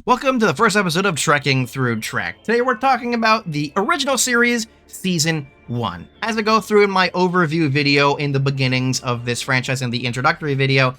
Welcome to the first episode of Trekking Through Trek. Today we're talking about the original series, Season 1. As I go through in my overview video in the beginnings of this franchise and the introductory video,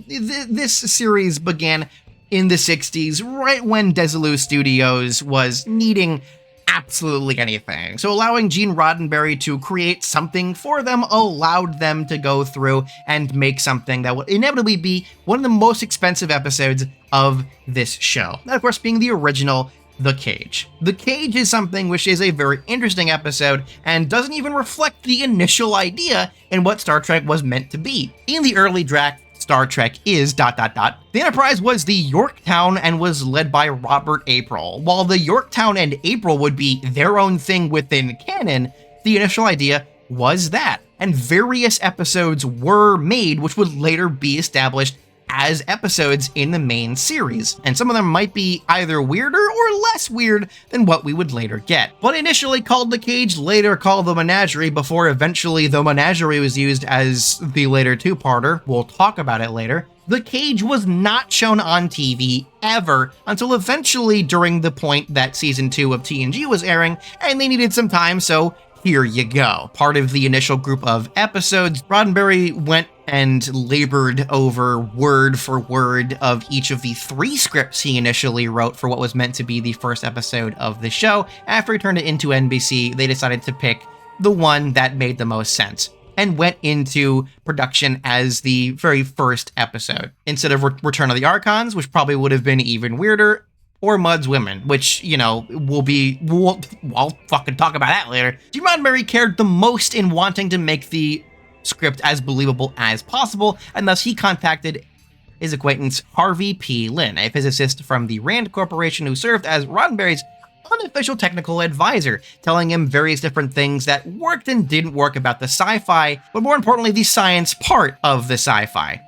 this series began in the 60s, right when Desilu Studios was needing absolutely anything. So allowing Gene Roddenberry to create something for them allowed them to go through and make something that would inevitably be one of the most expensive episodes of this show. That, of course, being the original The Cage. The Cage is something which is a very interesting episode and doesn't even reflect the initial idea in what Star Trek was meant to be. In the early draft, Star Trek is ... The Enterprise was the Yorktown and was led by Robert April. While the Yorktown and April would be their own thing within canon, the initial idea was that. And various episodes were made which would later be established as episodes in the main series, and some of them might be either weirder or less weird than what we would later get. But initially called The Cage, later called the Menagerie, before eventually the Menagerie was used as the later two-parter. We'll talk about it later. The Cage was not shown on TV ever until eventually during the point that season 2 of TNG was airing, and they needed some time, so here you go. Part of the initial group of episodes, Roddenberry went and labored over word for word of each of the 3 scripts he initially wrote for what was meant to be the first episode of the show. After he turned it into NBC, they decided to pick the one that made the most sense and went into production as the very first episode. Instead of Return of the Archons, which probably would have been even weirder, or Mudd's Women, which, you know, I'll fucking talk about that later. Gene Roddenberry cared the most in wanting to make the script as believable as possible, and thus he contacted his acquaintance Harvey P. Lin, a physicist from the Rand Corporation who served as Roddenberry's unofficial technical advisor, telling him various different things that worked and didn't work about the sci-fi, but more importantly, the science part of the sci-fi.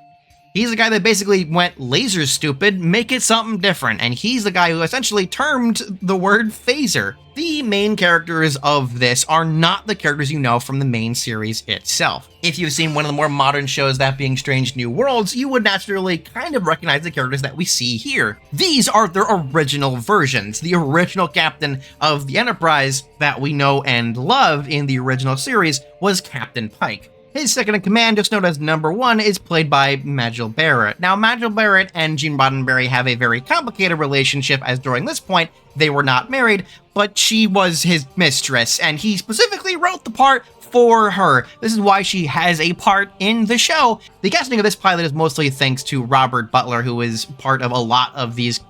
He's the guy that basically went laser stupid, make it something different, and he's the guy who essentially termed the word phaser. The main characters of this are not the characters you know from the main series itself. If you've seen one of the more modern shows, that being Strange New Worlds, you would naturally kind of recognize the characters that we see here. These are their original versions. The original captain of the Enterprise that we know and love in the original series was Captain Pike. His second in command, just known as Number 1, is played by Majel Barrett. Now, Majel Barrett and Gene Roddenberry have a very complicated relationship, as during this point, they were not married, but she was his mistress, and he specifically wrote the part for her. This is why she has a part in the show. The casting of this pilot is mostly thanks to Robert Butler, who is part of a lot of these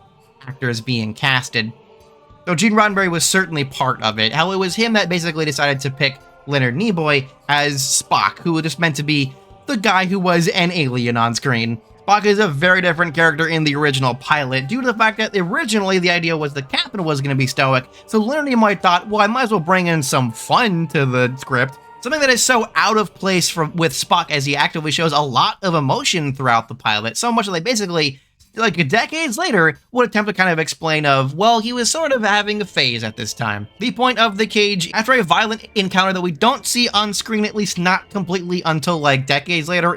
actors being casted. So Gene Roddenberry was certainly part of it. Hell, it was him that basically decided to pick Leonard Nimoy as Spock, who was just meant to be the guy who was an alien on screen. Spock is a very different character in the original pilot due to the fact that originally the idea was the captain was going to be stoic, so Leonard Nimoy thought, well, I might as well bring in some fun to the script. Something that is so out of place with Spock, as he actively shows a lot of emotion throughout the pilot, so much that they basically, like decades later, would attempt to kind of explain of, well, he was sort of having a phase at this time. The point of The Cage, after a violent encounter that we don't see on screen, at least not completely until like decades later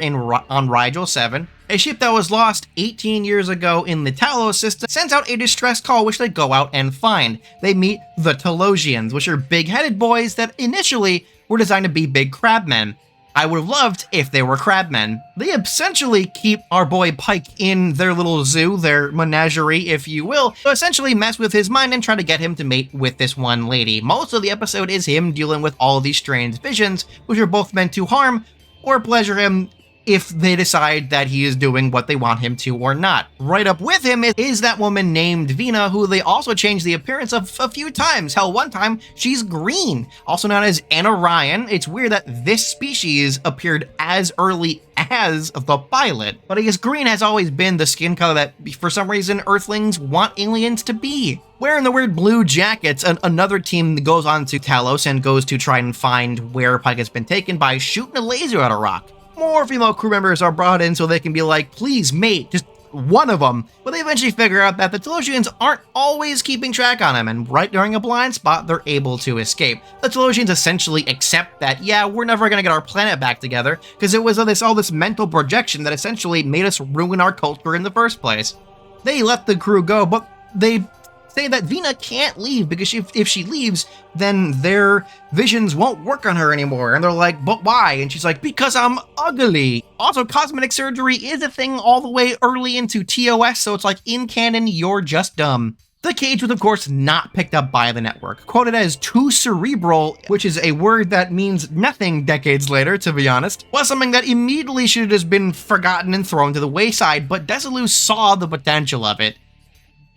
on Rigel 7, a ship that was lost 18 years ago in the TOS system sends out a distress call which they go out and find. They meet the Talosians, which are big-headed boys that initially were designed to be big crabmen. I would have loved if they were crabmen. They essentially keep our boy Pike in their little zoo, their menagerie, if you will, to essentially mess with his mind and try to get him to mate with this one lady. Most of the episode is him dealing with all of these strange visions, which are both meant to harm or pleasure him if they decide that he is doing what they want him to or not. Right up with him is that woman named Vina, who they also changed the appearance of a few times. Hell, one time, she's green, also known as Anna Ryan. It's weird that this species appeared as early as the pilot, but I guess green has always been the skin color that, for some reason, Earthlings want aliens to be. Wearing the weird blue jackets, another team goes on to Talos and goes to try and find where Pike has been taken by shooting a laser at a rock. More female crew members are brought in so they can be like, please mate, just one of them. But they eventually figure out that the Talosians aren't always keeping track on him, and right during a blind spot, they're able to escape. The Talosians essentially accept that, yeah, we're never gonna get our planet back together, because it was all this mental projection that essentially made us ruin our culture in the first place. They let the crew go, but they say that Vina can't leave because if she leaves, then their visions won't work on her anymore. And they're like, but why? And she's like, because I'm ugly. Also, cosmetic surgery is a thing all the way early into TOS, so it's like, in canon, you're just dumb. The cage was, of course, not picked up by the network, quoted as too cerebral, which is a word that means nothing decades later, to be honest, was something that immediately should have just been forgotten and thrown to the wayside, but Desilu saw the potential of it.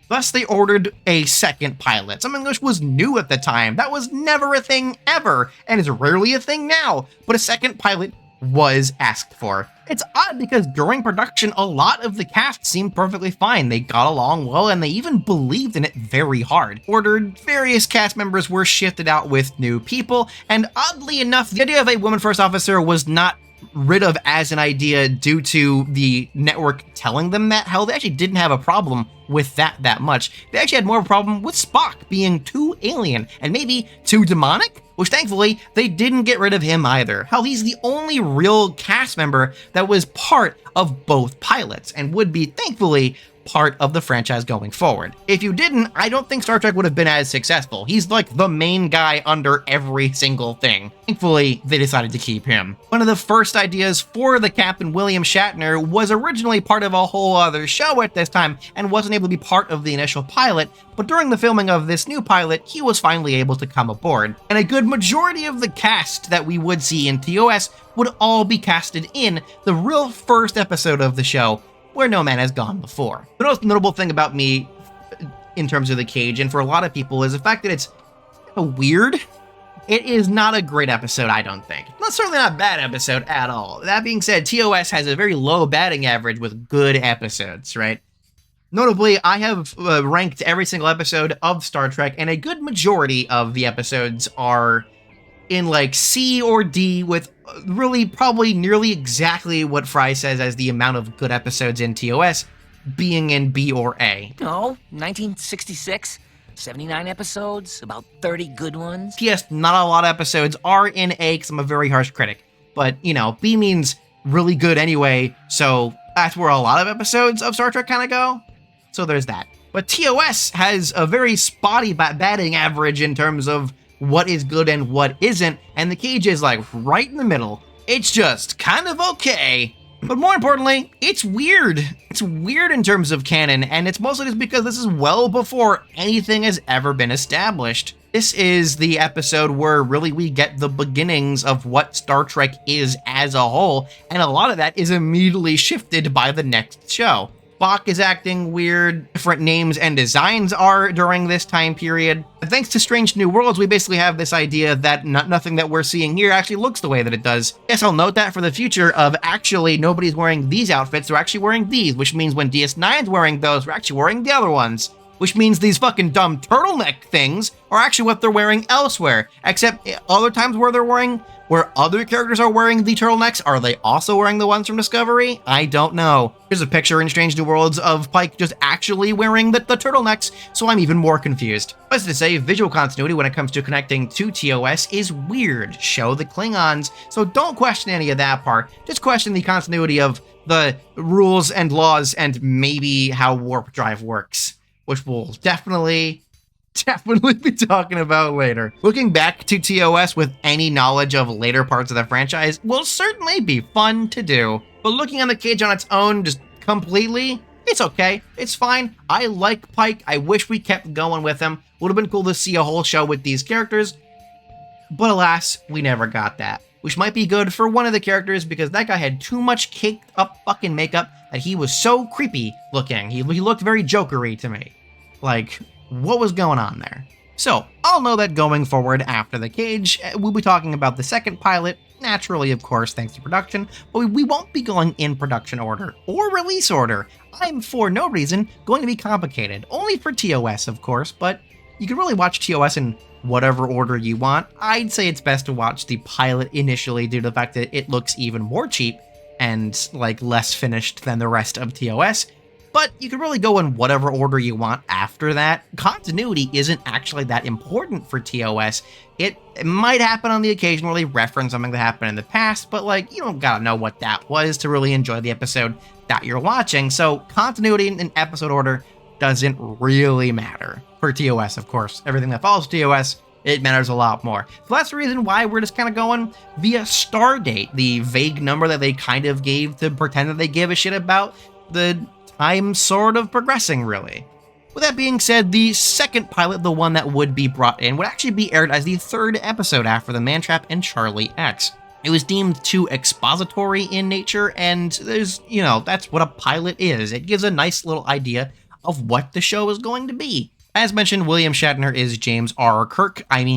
Thus, they ordered a second pilot, something which was new at the time. That was never a thing ever, and is rarely a thing now, but a second pilot was asked for. It's odd because during production, a lot of the cast seemed perfectly fine. They got along well, and they even believed in it very hard. Ordered, various cast members were shifted out with new people, and oddly enough, the idea of a woman first officer was not rid of as an idea due to the network telling them that. Hell, they actually didn't have a problem with that much. They actually had more of a problem with Spock being too alien and maybe too demonic, which thankfully they didn't get rid of him either. Hell, he's the only real cast member that was part of both pilots and would be, thankfully, part of the franchise going forward. If you didn't, I don't think Star Trek would have been as successful. He's like the main guy under every single thing. Thankfully, they decided to keep him. One of the first ideas for the Captain William Shatner was originally part of a whole other show at this time and wasn't able to be part of the initial pilot, but during the filming of this new pilot, he was finally able to come aboard. And a good majority of the cast that we would see in TOS would all be casted in the real first episode of the show, where no man has gone before. The most notable thing about me in terms of the cage, and for a lot of people, is the fact that it's weird. It is not a great episode, I don't think. Certainly not a bad episode at all. That being said, TOS has a very low batting average with good episodes, right? Notably, I have ranked every single episode of Star Trek, and a good majority of the episodes are in like C or D, with really probably nearly exactly what Fry says as the amount of good episodes in TOS being in B or A. No, 1966, 79 episodes, about 30 good ones. P.S. Not a lot of episodes are in A because I'm a very harsh critic, but you know, B means really good anyway, so that's where a lot of episodes of Star Trek kind of go. So there's that. But TOS has a very spotty batting average in terms of what is good and what isn't, and the cage is like right in the middle. It's just kind of okay. But more importantly, it's weird. It's weird in terms of canon, and it's mostly just because this is well before anything has ever been established. This is the episode where really we get the beginnings of what Star Trek is as a whole, and a lot of that is immediately shifted by the next show. Spock is acting weird, different names and designs are during this time period. Thanks to Strange New Worlds, we basically have this idea that nothing that we're seeing here actually looks the way that it does. Yes, I'll note that for the future of actually nobody's wearing these outfits, they're actually wearing these, which means when DS9's wearing those, we're actually wearing the other ones. Which means these fucking dumb turtleneck things are actually what they're wearing elsewhere. Except other times where other characters are wearing the turtlenecks, are they also wearing the ones from Discovery? I don't know. Here's a picture in Strange New Worlds of Pike just actually wearing the turtlenecks, so I'm even more confused. As to say, visual continuity when it comes to connecting to TOS is weird. Show the Klingons, so don't question any of that part. Just question the continuity of the rules and laws and maybe how warp drive works, which we'll definitely be talking about later. Looking back to TOS with any knowledge of later parts of the franchise will certainly be fun to do, but looking on the cage on its own just completely, it's okay. It's fine. I like Pike. I wish we kept going with him. Would have been cool to see a whole show with these characters, but alas, we never got that. Which might be good for one of the characters because that guy had too much caked up fucking makeup that he was so creepy looking. He looked very Joker-y to me. Like, what was going on there? So, I'll know that going forward after the cage, we'll be talking about the second pilot, naturally, of course, thanks to production, but we won't be going in production order or release order. I'm, for no reason, going to be complicated. Only for TOS, of course, but you can really watch TOS in whatever order you want. I'd say it's best to watch the pilot initially due to the fact that it looks even more cheap and, like, less finished than the rest of TOS. but you can really go in whatever order you want after that. Continuity isn't actually that important for TOS. It might happen on the occasion where they reference something that happened in the past, but like, you don't gotta know what that was to really enjoy the episode that you're watching. So continuity in episode order doesn't really matter for TOS, of course. Everything that follows TOS, it matters a lot more. So that's the reason why we're just kind of going via star date, the vague number that they kind of gave to pretend that they give a shit about the time sort of progressing, really. With that being said, the second pilot, the one that would be brought in, would actually be aired as the third episode after the Mantrap and Charlie X. It was deemed too expository in nature, and there's, that's what a pilot is. It gives a nice little idea of what the show is going to be. As mentioned, William Shatner is James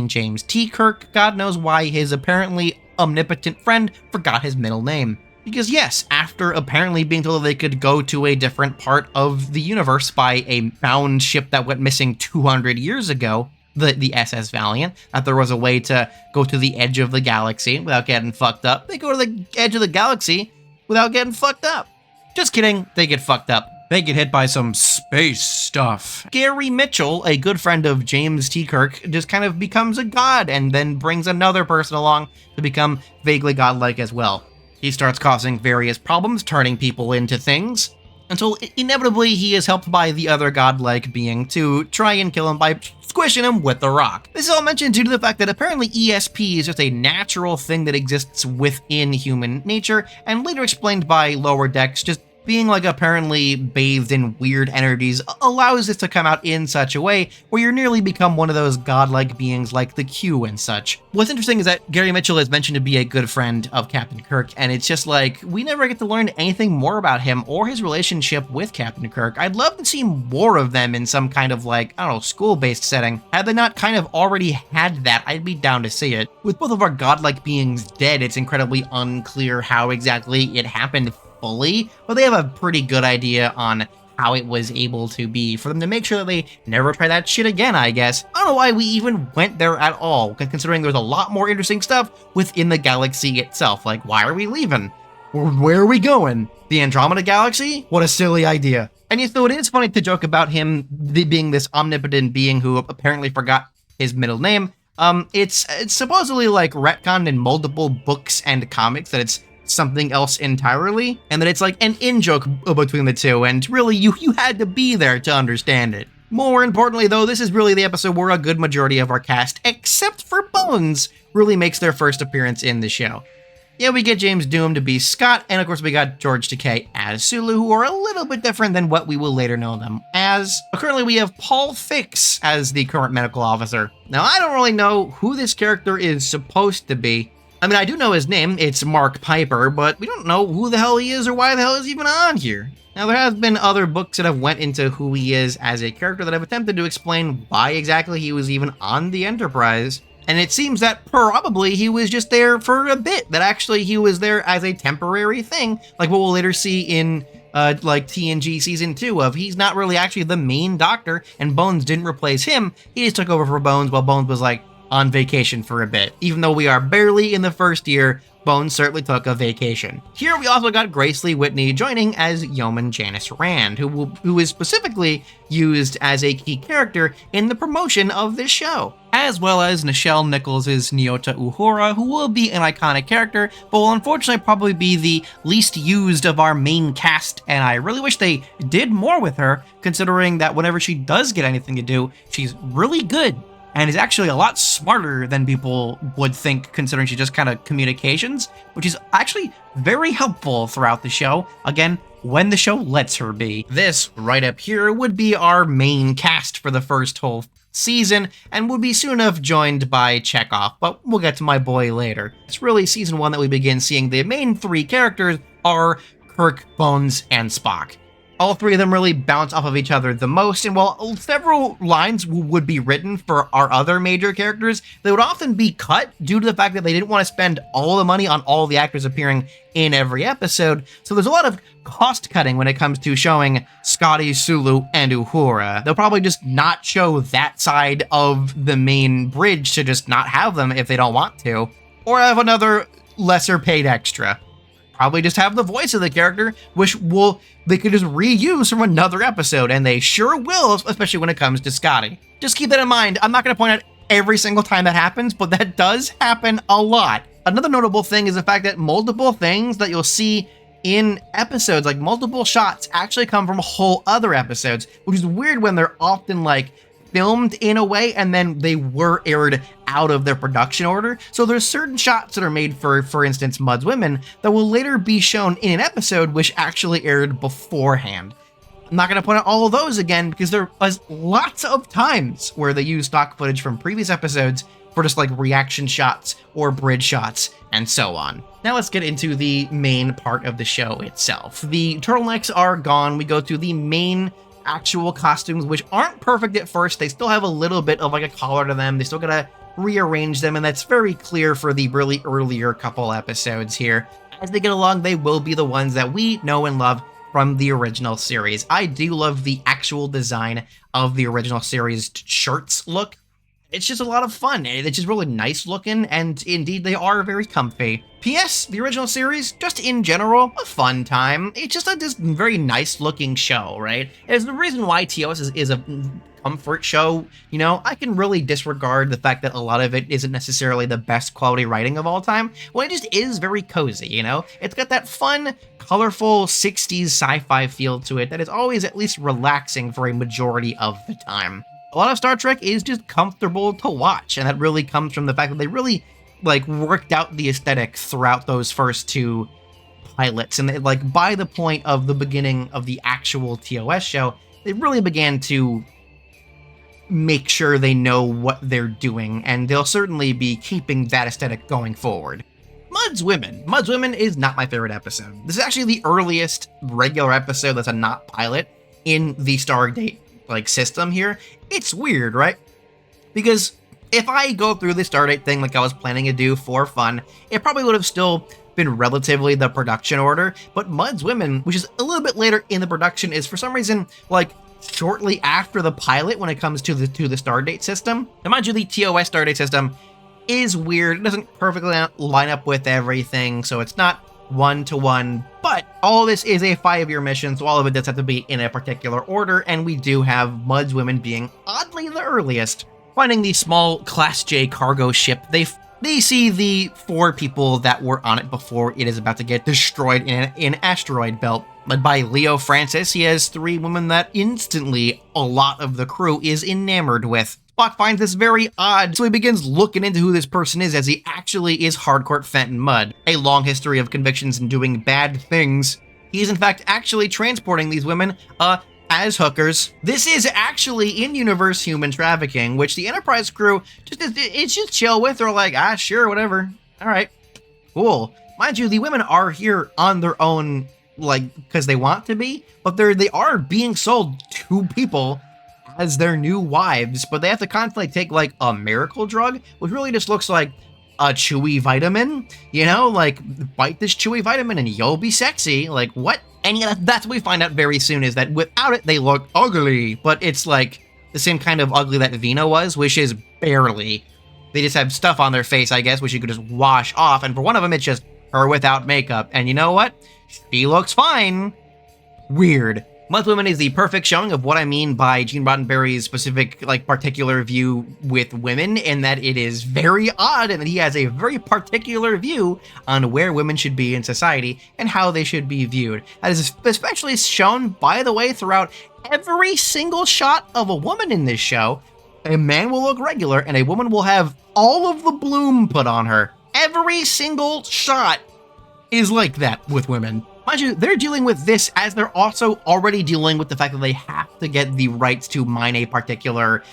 James T. Kirk. God knows why his apparently omnipotent friend forgot his middle name. Because yes, after apparently being told they could go to a different part of the universe by a bound ship that went missing 200 years ago, the SS Valiant, that there was a way to go to the edge of the galaxy without getting fucked up, they go to the edge of the galaxy without getting fucked up. Just kidding, they get fucked up. They get hit by some space stuff. Gary Mitchell, a good friend of James T. Kirk, just kind of becomes a god and then brings another person along to become vaguely godlike as well. He starts causing various problems, turning people into things, until inevitably he is helped by the other godlike being to try and kill him by squishing him with the rock. This is all mentioned due to the fact that apparently ESP is just a natural thing that exists within human nature, and later explained by Lower Decks, just being like apparently bathed in weird energies allows this to come out in such a way where you nearly become one of those godlike beings like the Q and such. What's interesting is that Gary Mitchell is mentioned to be a good friend of Captain Kirk, and it's just like, we never get to learn anything more about him or his relationship with Captain Kirk. I'd love to see more of them in some kind of like, I don't know, school-based setting. Had they not kind of already had that, I'd be down to see it. With both of our godlike beings dead, it's incredibly unclear how exactly it happened fully, but they have a pretty good idea on how it was able to be for them to make sure that they never try that shit again, I guess. I don't know why we even went there at all, considering there's a lot more interesting stuff within the galaxy itself. Like, why are we leaving? Where are we going? The Andromeda Galaxy? What a silly idea. And so it is funny to joke about him being this omnipotent being who apparently forgot his middle name. It's supposedly like retconned in multiple books and comics that it's something else entirely, and that it's like an in-joke between the two, and really you had to be there to understand it. More importantly though, this is really the episode where a good majority of our cast, except for Bones, really makes their first appearance in the show. Yeah, we get James Doom to be Scott, and of course we got George Takei as Sulu, who are a little bit different than what we will later know them as. Currently we have Paul Fix as the current medical officer. Now I don't really know who this character is supposed to be. I mean, I do know his name, it's Mark Piper, but we don't know who the hell he is or why the hell he's even on here. Now, there have been other books that have went into who he is as a character that have attempted to explain why exactly he was even on the Enterprise, and it seems that probably he was just there for a bit, that actually he was there as a temporary thing, like what we'll later see in like TNG Season 2 of he's not really actually the main doctor, and Bones didn't replace him, he just took over for Bones while Bones was like, on vacation for a bit. Even though we are barely in the first year, Bones certainly took a vacation. Here we also got Grace Lee Whitney joining as Yeoman Janice Rand, who is specifically used as a key character in the promotion of this show, as well as Nichelle Nichols' Nyota Uhura, who will be an iconic character, but will unfortunately probably be the least used of our main cast, and I really wish they did more with her, considering that whenever she does get anything to do, she's really good. And is actually a lot smarter than people would think, considering she's just kind of communications, which is actually very helpful throughout the show. Again, when the show lets her be. This, right up here, would be our main cast for the first whole season, and would be soon enough joined by Chekhov, but we'll get to my boy later. It's really season 1 that we begin seeing the main 3 characters are Kirk, Bones, and Spock. All 3 of them really bounce off of each other the most, and while several lines would be written for our other major characters, they would often be cut due to the fact that they didn't want to spend all the money on all the actors appearing in every episode, so there's a lot of cost cutting when it comes to showing Scotty, Sulu, and Uhura. They'll probably just not show that side of the main bridge to just not have them if they don't want to, or have another lesser paid extra. probably just have the voice of the character, which they could just reuse from another episode, and they sure will, especially when it comes to Scotty. Just keep that in mind. I'm not going to point out every single time that happens, but that does happen a lot. Another notable thing is the fact that multiple things that you'll see in episodes, like multiple shots, actually come from whole other episodes, which is weird when they're often like filmed in a way and then they were aired out of their production order. So there's certain shots that are made for instance, Mud's Women, that will later be shown in an episode which actually aired beforehand. I'm not going to point out all of those again because there was lots of times where they use stock footage from previous episodes for just like reaction shots or bridge shots and so on. Now let's get into the main part of the show itself. The turtlenecks are gone. We go to the main actual costumes, which aren't perfect at first. They still have a little bit of like a collar to them. They still gotta rearrange them, and that's very clear for the really earlier couple episodes here. As they get along, they will be the ones that we know and love from the original series. I do love the actual design of the original series shirts look. It's just a lot of fun. It's just really nice looking, and indeed they are very comfy. P.S. The original series, just in general, a fun time. It's just a very nice looking show, right? It's the reason why TOS is a comfort show. You know, I can really disregard the fact that a lot of it isn't necessarily the best quality writing of all time, when it just is very cozy, you know? It's got that fun, colorful 60s sci-fi feel to it that is always at least relaxing for a majority of the time. A lot of Star Trek is just comfortable to watch, and that really comes from the fact that they really like worked out the aesthetic throughout those first two pilots, and they, like by the point of the beginning of the actual TOS show, they really began to make sure they know what they're doing, and they'll certainly be keeping that aesthetic going forward. Mud's Women. Mud's Women is not my favorite episode. This is actually the earliest regular episode that's a not pilot in the Stargate like system here. It's weird, right? Because if I go through the Stardate thing like I was planning to do for fun, it probably would have still been relatively the production order, but Mud's Women, which is a little bit later in the production, is for some reason like shortly after the pilot when it comes to the Stardate system. Now mind you, the TOS Stardate system is weird. It doesn't perfectly line up with everything, so it's not one-to-one, but all this is a 5-year mission, so all of it does have to be in a particular order, and we do have Mud's Women being oddly the earliest. Finding the small Class J cargo ship, they see the 4 people that were on it before it is about to get destroyed in an asteroid belt. Led by Leo Francis, he has 3 women that instantly a lot of the crew is enamored with. Spock finds this very odd, so he begins looking into who this person is, as he actually is Hardcourt Fenton Mudd. A long history of convictions and doing bad things. He is in fact actually transporting these women, as hookers. This is actually in-universe human trafficking, which the Enterprise crew it's just chill with. They're like, sure, whatever. All right, cool. Mind you, the women are here on their own, like, because they want to be, but they are being sold to people as their new wives, but they have to constantly take like a miracle drug, which really just looks like a chewy vitamin, you know, like bite this chewy vitamin and you'll be sexy. Like what? And yeah, that's what we find out very soon, is that without it they look ugly, but it's like the same kind of ugly that Vina was, which is barely. They just have stuff on their face, I guess, which you could just wash off, and for one of them it's just her without makeup, and you know what? She looks fine. Weird. Mud's Women is the perfect showing of what I mean by Gene Roddenberry's specific, like, particular view with women, in that it is very odd and that he has a very particular view on where women should be in society and how they should be viewed. That is especially shown, by the way, throughout every single shot of a woman in this show. A man will look regular and a woman will have all of the bloom put on her. Every single shot is like that with women. Mind you, they're dealing with this as they're also already dealing with the fact that they have to get the rights to mine a particular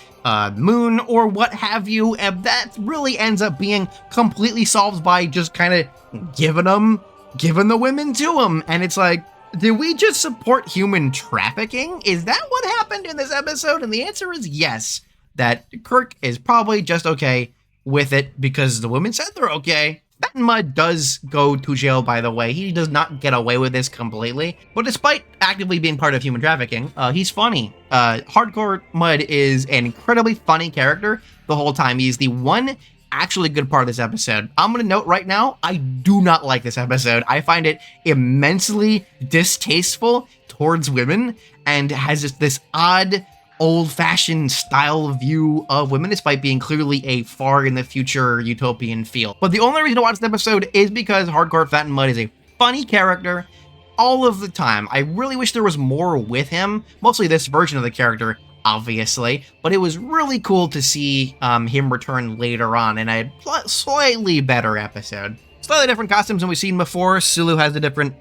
moon or what have you, and that really ends up being completely solved by just kind of giving the women to them. And it's like, did we just support human trafficking? Is that what happened in this episode? And the answer is yes, that Kirk is probably just okay with it because the women said they're okay. Fenton Mudd does go to jail, by the way. He does not get away with this completely. But despite actively being part of human trafficking, he's funny. Hardcourt Mudd is an incredibly funny character the whole time. He's the one actually good part of this episode. I'm going to note right now, I do not like this episode. I find it immensely distasteful towards women and has just this odd, old-fashioned style view of women, despite being clearly a far in the future utopian feel. But the only reason to watch this episode is because Hardcore Fat and Mud is a funny character all of the time. I really wish there was more with him, mostly this version of the character, obviously, but it was really cool to see him return later on in a slightly better episode. Slightly different costumes than we've seen before. Sulu has a different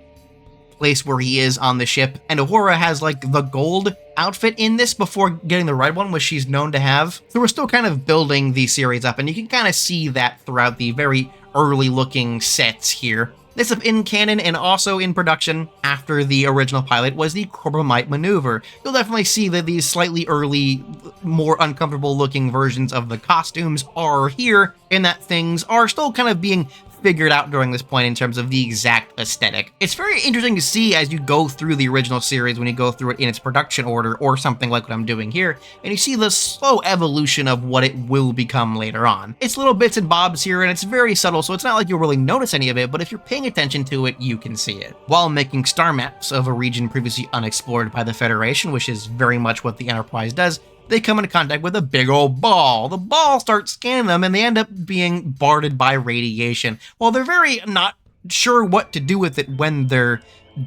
place where he is on the ship, and Uhura has like the gold outfit in this before getting the red one, which she's known to have. So we're still kind of building the series up, and you can kind of see that throughout the very early looking sets here. This up in canon and also in production after the original pilot was the Corbomite maneuver. You'll definitely see that these slightly early, more uncomfortable looking versions of the costumes are here, and that things are still kind of being figured out during this point in terms of the exact aesthetic. It's very interesting to see as you go through the original series, when you go through it in its production order or something like what I'm doing here, and you see the slow evolution of what it will become later on. It's little bits and bobs here, and it's very subtle, so it's not like you'll really notice any of it, but if you're paying attention to it, you can see it. While making star maps of a region previously unexplored by the Federation, which is very much what the Enterprise does, they come into contact with a big old ball. The ball starts scanning them, and they end up being bombarded by radiation. While they're very not sure what to do with it when they're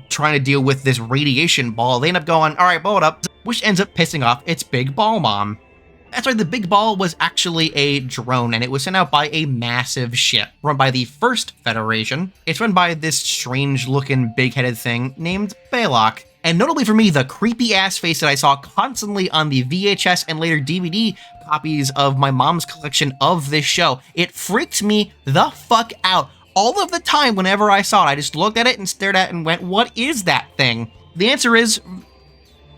trying to deal with this radiation ball, they end up going, all right, blow it up, which ends up pissing off its big ball mom. That's right, the big ball was actually a drone, and it was sent out by a massive ship run by the First Federation. It's run by this strange-looking, big-headed thing named Baylock. And notably for me, the creepy-ass face that I saw constantly on the VHS and later DVD copies of my mom's collection of this show. It freaked me the fuck out. All of the time, whenever I saw it, I just looked at it and stared at it and went, what is that thing? The answer is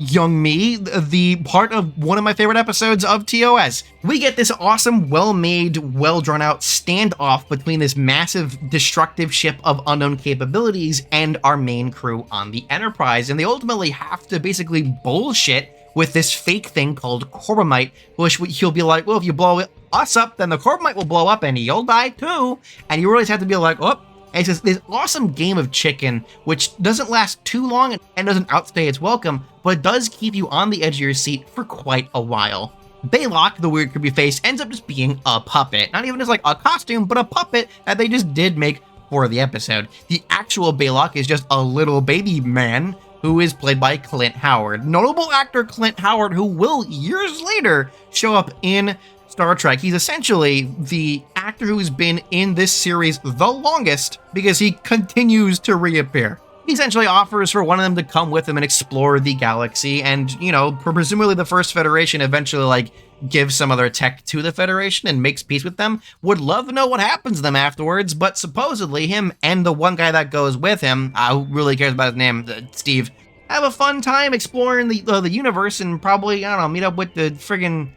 young me, the part of one of my favorite episodes of TOS. We get this awesome, well-made, well-drawn-out standoff between this massive, destructive ship of unknown capabilities and our main crew on the Enterprise, and they ultimately have to basically bullshit with this fake thing called Corbomite, which he'll be like, well, if you blow us up, then the Corbomite will blow up and you'll die too, and you always have to be like, oh. And it's this awesome game of chicken, which doesn't last too long and doesn't outstay its welcome, but it does keep you on the edge of your seat for quite a while. Baylock, the weird creepy face, ends up just being a puppet. Not even just like a costume, but a puppet that they just did make for the episode. The actual Baylock is just a little baby man who is played by Clint Howard. Notable actor Clint Howard, who will years later show up in Star Trek. He's essentially the actor who's been in this series the longest because he continues to reappear. He essentially offers for one of them to come with him and explore the galaxy, and, you know, presumably the First Federation eventually, like, gives some of their tech to the Federation and makes peace with them. Would love to know what happens to them afterwards, but supposedly him and the one guy that goes with him, who really cares about his name, Steve, have a fun time exploring the universe and probably, I don't know, meet up with the friggin'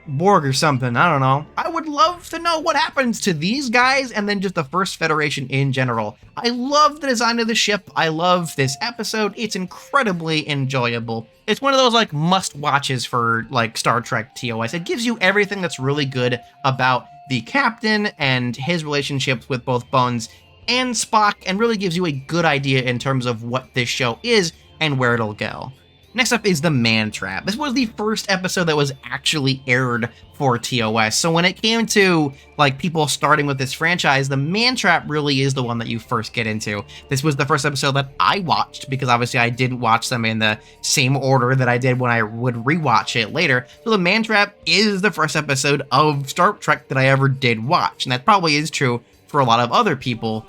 Borg or something, I don't know. I would love to know what happens to these guys and then just the First Federation in general. I love the design of the ship. I love this episode. It's incredibly enjoyable. It's one of those like must watches for like Star Trek TOS. It gives you everything that's really good about the captain and his relationships with both Bones and Spock, and really gives you a good idea in terms of what this show is and where it'll go. Next up is the Man Trap. This was the first episode that was actually aired for TOS. So when it came to like people starting with this franchise, the Man Trap really is the one that you first get into. This was the first episode that I watched because obviously I didn't watch them in the same order that I did when I would rewatch it later. So the Man Trap is the first episode of Star Trek that I ever did watch. And that probably is true for a lot of other people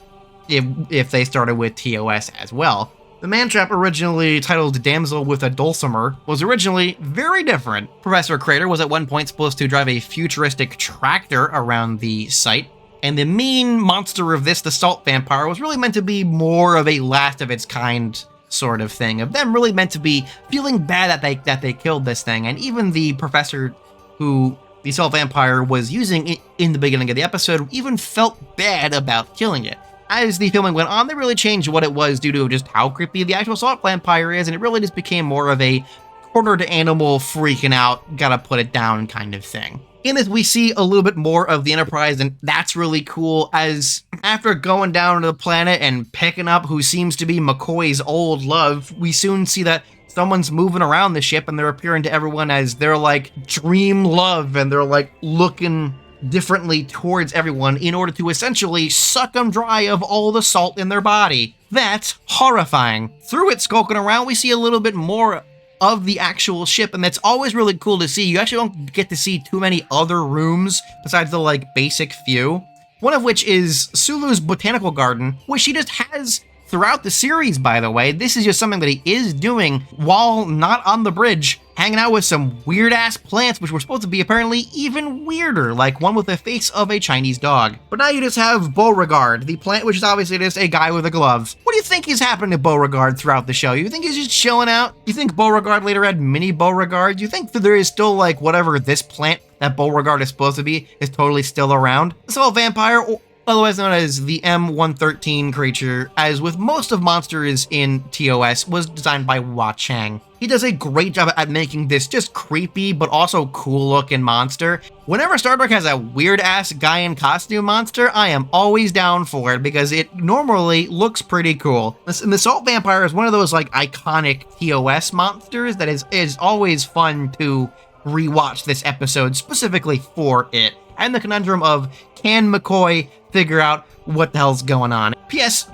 if they started with TOS as well. The Man Trap, originally titled Damsel with a Dulcimer, was originally very different. Professor Crater was at one point supposed to drive a futuristic tractor around the site, and the main monster of this, the Salt Vampire, was really meant to be more of a last of its kind sort of thing, of them really meant to be feeling bad that they killed this thing, and even the professor who the Salt Vampire was using in the beginning of the episode even felt bad about killing it. As the filming went on, they really changed what it was due to just how creepy the actual Salt Vampire is, and it really just became more of a cornered animal freaking out, gotta put it down kind of thing. In this, we see a little bit more of the Enterprise, and that's really cool, as after going down to the planet and picking up who seems to be McCoy's old love, we soon see that someone's moving around the ship, and they're appearing to everyone as their, like, dream love, and they're, like, looking differently towards everyone in order to essentially suck them dry of all the salt in their body. That's horrifying. Through it skulking around, we see a little bit more of the actual ship, and that's always really cool to see. You actually don't get to see too many other rooms besides the, like, basic few. One of which is Sulu's botanical garden, which he just has throughout the series, by the way. This is just something that he is doing while not on the bridge, hanging out with some weird-ass plants, which were supposed to be apparently even weirder, like one with the face of a Chinese dog. But now you just have Beauregard, the plant, which is obviously just a guy with a glove. What do you think is happening to Beauregard throughout the show? You think he's just chilling out? You think Beauregard later had mini Beauregard? You think that there is still, like, whatever this plant that Beauregard is supposed to be is totally still around? This whole vampire, otherwise known as the M113 creature, as with most of monsters in TOS, was designed by Hua Chang. He does a great job at making this just creepy but also cool looking monster. Whenever Star Trek has a weird ass guy in costume monster, I am always down for it because it normally looks pretty cool. And the Salt Vampire is one of those, like, iconic TOS monsters that is always fun to rewatch this episode specifically for it. And the conundrum of, can McCoy figure out what the hell's going on? P.S.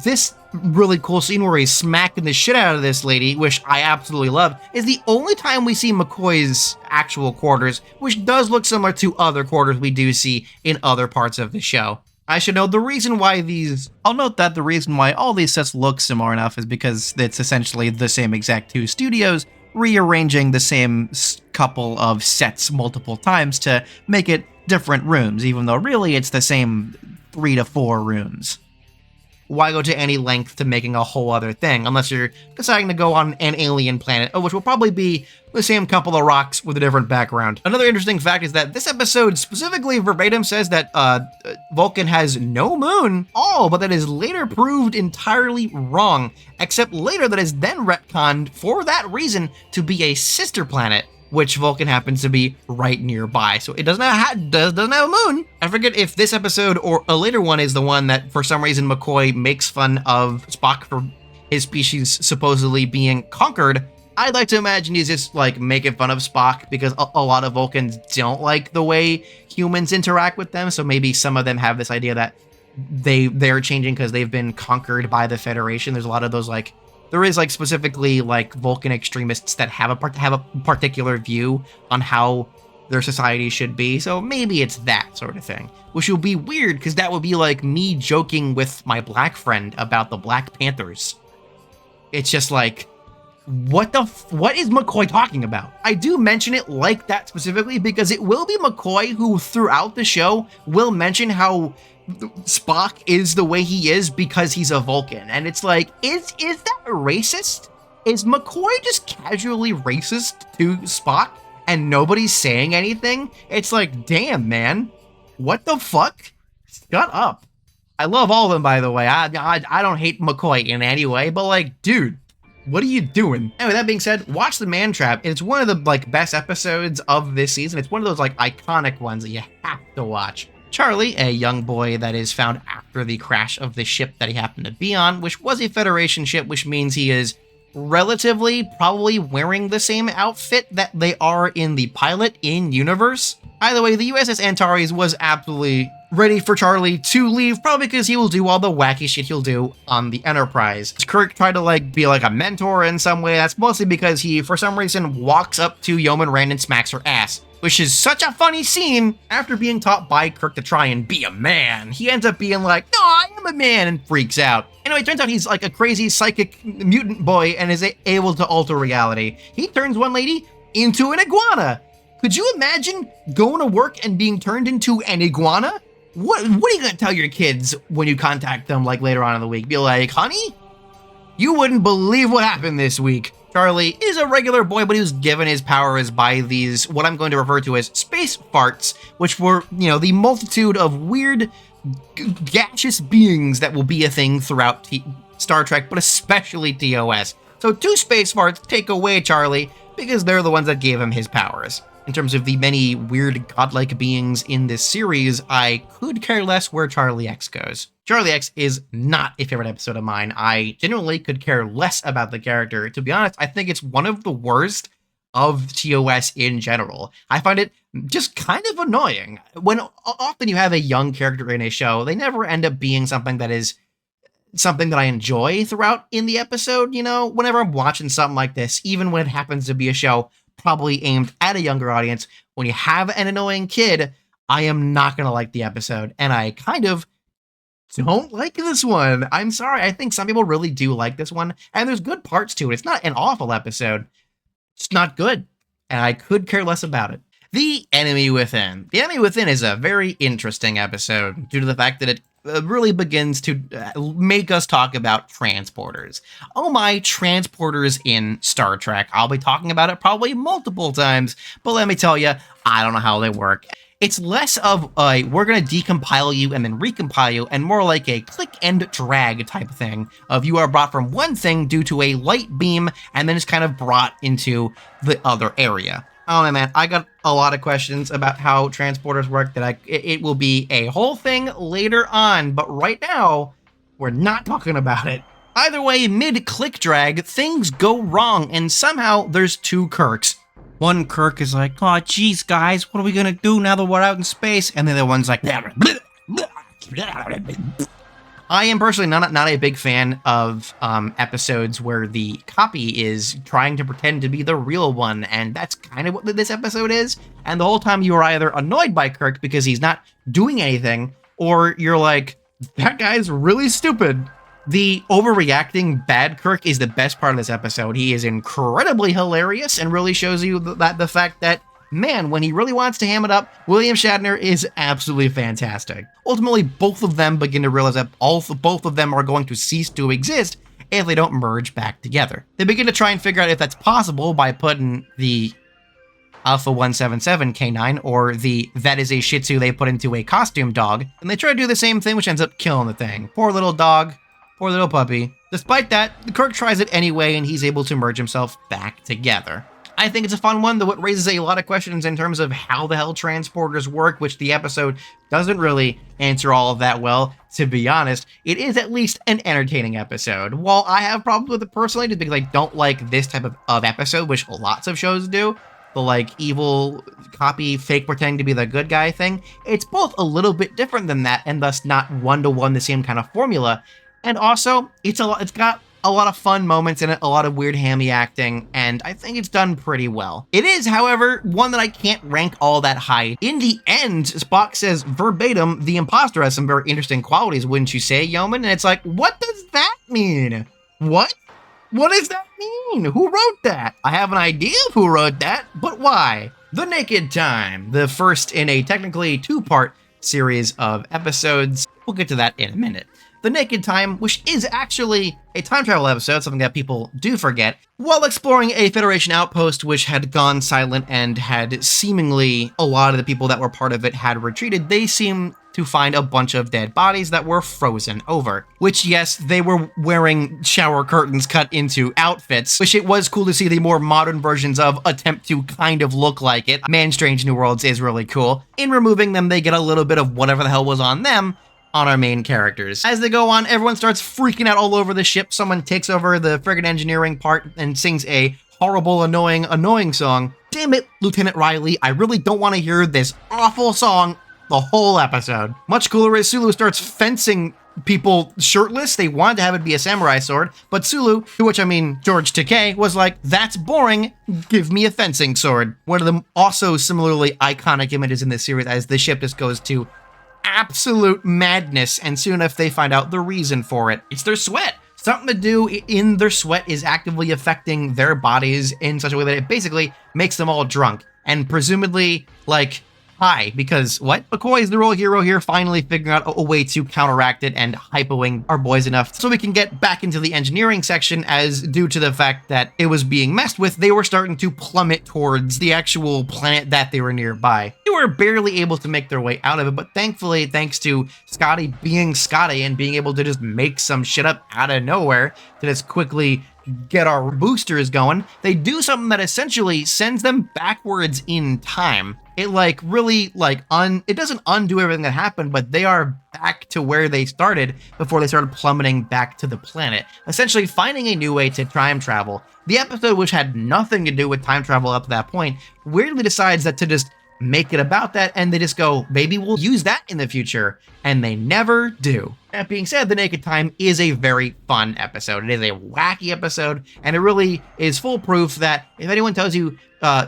This really cool scene where he's smacking the shit out of this lady, which I absolutely love, is the only time we see McCoy's actual quarters, which does look similar to other quarters we do see in other parts of the show. I should note the reason why all these sets look similar enough is because it's essentially the same exact two studios rearranging the same couple of sets multiple times to make it different rooms, even though really it's the same 3 to 4 rooms. Why go to any length to making a whole other thing, unless you're deciding to go on an alien planet, which will probably be the same couple of rocks with a different background. Another interesting fact is that this episode specifically verbatim says that Vulcan has no moon, but that is later proved entirely wrong, except later that is then retconned for that reason to be a sister planet, which Vulcan happens to be right nearby. So it doesn't have a moon. I forget if this episode or a later one is the one that for some reason McCoy makes fun of Spock for his species supposedly being conquered. I'd like to imagine he's just, like, making fun of Spock because a lot of Vulcans don't like the way humans interact with them. So maybe some of them have this idea that they're changing because they've been conquered by the Federation. There's a lot of those, like, there is, like, specifically, like, Vulcan extremists that have a particular view on how their society should be, so maybe it's that sort of thing. Which would be weird, because that would be like me joking with my black friend about the Black Panthers. It's just like, what is McCoy talking about? I do mention it like that specifically because it will be McCoy who, throughout the show, will mention how Spock is the way he is because he's a Vulcan. And it's like, is that racist? Is McCoy just casually racist to Spock and nobody's saying anything? It's like, damn, man. What the fuck? Shut up. I love all of them, by the way. I don't hate McCoy in any way, but, like, dude, what are you doing? Anyway, that being said, watch The Man Trap. It's one of the, like, best episodes of this season. It's one of those, like, iconic ones that you have to watch. Charlie, a young boy that is found after the crash of the ship that he happened to be on, which was a Federation ship, which means he is relatively probably wearing the same outfit that they are in the pilot in universe. Either way, the USS Antares was absolutely ready for Charlie to leave, probably because he will do all the wacky shit he'll do on the Enterprise. Kirk tried to, like, be like a mentor in some way. That's mostly because he, for some reason, walks up to Yeoman Rand and smacks her ass, which is such a funny scene. After being taught by Kirk to try and be a man, he ends up being like, no, I am a man, and freaks out. Anyway, it turns out he's like a crazy psychic mutant boy and is able to alter reality. He turns one lady into an iguana. Could you imagine going to work and being turned into an iguana? What are you gonna tell your kids when you contact them, like, later on in the week? Be like, honey, you wouldn't believe what happened this week. Charlie is a regular boy, but he was given his powers by these, what I'm going to refer to as space farts, which were, you know, the multitude of weird gaseous beings that will be a thing throughout Star Trek, but especially TOS. So 2 space farts take away Charlie because they're the ones that gave him his powers. In terms of the many weird godlike beings in this series, I could care less where Charlie X goes. Charlie X is not a favorite episode of mine. I genuinely could care less about the character. To be honest, I think it's one of the worst of TOS in general. I find it just kind of annoying. When often you have a young character in a show, they never end up being something that is something that I enjoy throughout in the episode. You know, whenever I'm watching something like this, even when it happens to be a show probably aimed at a younger audience, when you have an annoying kid, I am not going to like the episode. And I kind of don't like this one. I'm sorry. I think some people really do like this one, and there's good parts to it. It's not an awful episode. It's not good, and I could care less about it. The Enemy Within. The Enemy Within is a very interesting episode due to the fact that it really begins to make us talk about transporters. Oh my, transporters in Star Trek. I'll be talking about it probably multiple times, but let me tell you, I don't know how they work. It's less of a, we're going to decompile you and then recompile you, and more like a click and drag type thing of you are brought from one thing due to a light beam and then it's kind of brought into the other area. Oh man, I got a lot of questions about how transporters work that it will be a whole thing later on, but right now, we're not talking about it. Either way, mid-click drag, things go wrong, and somehow there's 2 Kirks. One Kirk is like, oh geez guys, what are we gonna do now that we're out in space? And the other one's like, I am personally not a big fan of episodes where the copy is trying to pretend to be the real one, and that's kind of what this episode is. And the whole time you are either annoyed by Kirk because he's not doing anything, or you're like, that guy's really stupid. The overreacting bad Kirk is the best part of this episode. He is incredibly hilarious and really shows you that the fact that, man, when he really wants to ham it up, William Shatner is absolutely fantastic. Ultimately, both of them begin to realize that both of them are going to cease to exist if they don't merge back together. They begin to try and figure out if that's possible by putting the Alpha 177 canine, or the that is a Shih Tzu they put into a costume dog, and they try to do the same thing, which ends up killing the thing. Poor little dog, poor little puppy. Despite that, the Kirk tries it anyway, and he's able to merge himself back together. I think it's a fun one, though it raises a lot of questions in terms of how the hell transporters work, which the episode doesn't really answer all of that well, to be honest. It is at least an entertaining episode. While I have problems with it personally, just because I don't like this type of episode, which lots of shows do, the like evil copy, fake pretending to be the good guy thing, it's both a little bit different than that, and thus not one-to-one the same kind of formula. And also, it's got a lot of fun moments in it, a lot of weird hammy acting, and I think it's done pretty well. It is, however, one that I can't rank all that high. In the end, Spock says verbatim, the imposter has some very interesting qualities, wouldn't you say, Yeoman? And it's like, what does that mean? What? What does that mean? Who wrote that? I have an idea of who wrote that, but why? The Nekked Time, the first in a technically 2-part series of episodes. We'll get to that in a minute. The Nekked Time, which is actually a time travel episode, something that people do forget, while exploring a Federation outpost which had gone silent and had seemingly a lot of the people that were part of it had retreated, they seem to find a bunch of dead bodies that were frozen over. Which, yes, they were wearing shower curtains cut into outfits, which it was cool to see the more modern versions of attempt to kind of look like it. Man, Strange New Worlds is really cool. In removing them, they get a little bit of whatever the hell was on them on our main characters. As they go on, everyone starts freaking out all over the ship. Someone takes over the friggin' engineering part and sings a horrible, annoying song. Damn it, Lieutenant Riley, I really don't want to hear this awful song the whole episode. Much cooler is Sulu starts fencing people shirtless. They wanted to have it be a samurai sword, but Sulu, to which I mean George Takei, was like, that's boring, give me a fencing sword. One of the also similarly iconic images in this series as the ship just goes to absolute madness, and soon enough they find out the reason for it. It's their sweat. Something to do in their sweat is actively affecting their bodies in such a way that it basically makes them all drunk, and presumably, like, high, because what? McCoy is the real hero here, finally figuring out a way to counteract it and hypoing our boys enough so we can get back into the engineering section, as due to the fact that it was being messed with, they were starting to plummet towards the actual planet that they were nearby. They were barely able to make their way out of it, but thankfully, thanks to Scotty being Scotty and being able to just make some shit up out of nowhere to just quickly get our boosters going, they do something that essentially sends them backwards in time. It like really like it doesn't undo everything that happened, but they are back to where they started before they started plummeting back to the planet, essentially finding a new way to time travel. The episode, which had nothing to do with time travel up to that point, weirdly decides that to just make it about that, and they just go, maybe we'll use that in the future, and they never do. That being said, The Nekked Time is a very fun episode. It is a wacky episode, and it really is full proof that if anyone tells you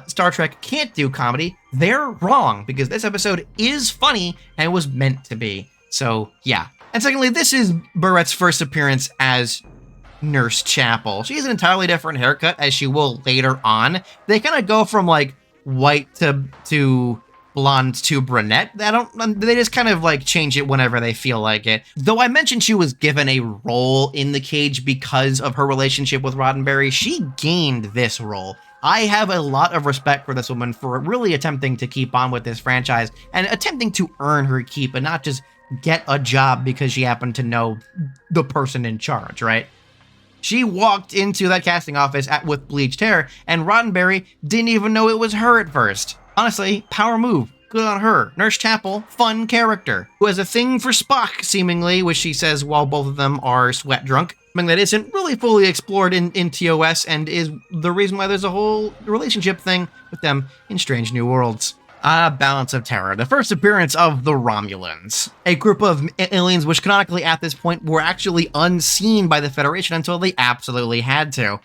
Star Trek can't do comedy, they're wrong, because this episode is funny and was meant to be. So yeah. And secondly, this is Burrett's first appearance as Nurse Chapel. She has an entirely different haircut, as she will later on. They kind of go from like white to blonde to brunette. They just kind of like change it whenever they feel like it. Though I mentioned she was given a role in the cage because of her relationship with Roddenberry, she gained this role. I have a lot of respect for this woman for really attempting to keep on with this franchise and attempting to earn her keep and not just get a job because she happened to know the person in charge, right? She walked into that casting office with bleached hair, and Roddenberry didn't even know it was her at first. Honestly, power move. Good on her. Nurse Chapel, fun character, who has a thing for Spock, seemingly, which she says while both of them are sweat drunk. Something that isn't really fully explored in TOS and is the reason why there's a whole relationship thing with them in Strange New Worlds. Balance of Terror, the first appearance of the Romulans, a group of aliens which canonically at this point were actually unseen by the Federation until they absolutely had to.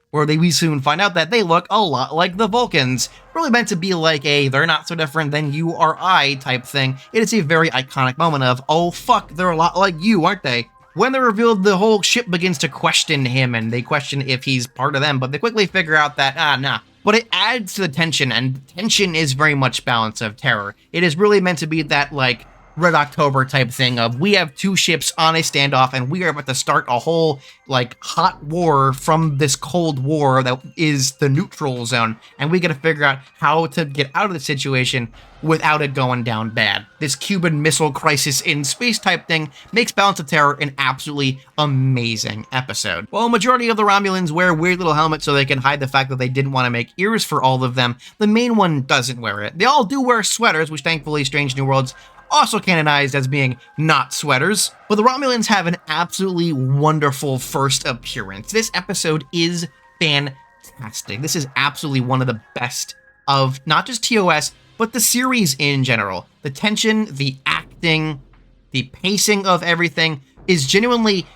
Where we soon find out that they look a lot like the Vulcans, really meant to be like a they're not so different than you or I type thing. It is a very iconic moment of, oh fuck, they're a lot like you, aren't they? When they're revealed, the whole ship begins to question him, and they question if he's part of them, but they quickly figure out that, nah. But it adds to the tension, and tension is very much Balance of Terror. It is really meant to be that, like, Red October type thing of we have two ships on a standoff and we are about to start a whole like hot war from this Cold War that is the neutral zone, and we got to figure out how to get out of the situation without it going down bad. This Cuban Missile Crisis in space type thing makes Balance of Terror an absolutely amazing episode. While a majority of the Romulans wear weird little helmets so they can hide the fact that they didn't want to make ears for all of them, the main one doesn't wear it. They all do wear sweaters, which thankfully Strange New Worlds also canonized as being not sweaters. But the Romulans have an absolutely wonderful first appearance. This episode is fantastic. This is absolutely one of the best of not just TOS, but the series in general. The tension, the acting, the pacing of everything is genuinely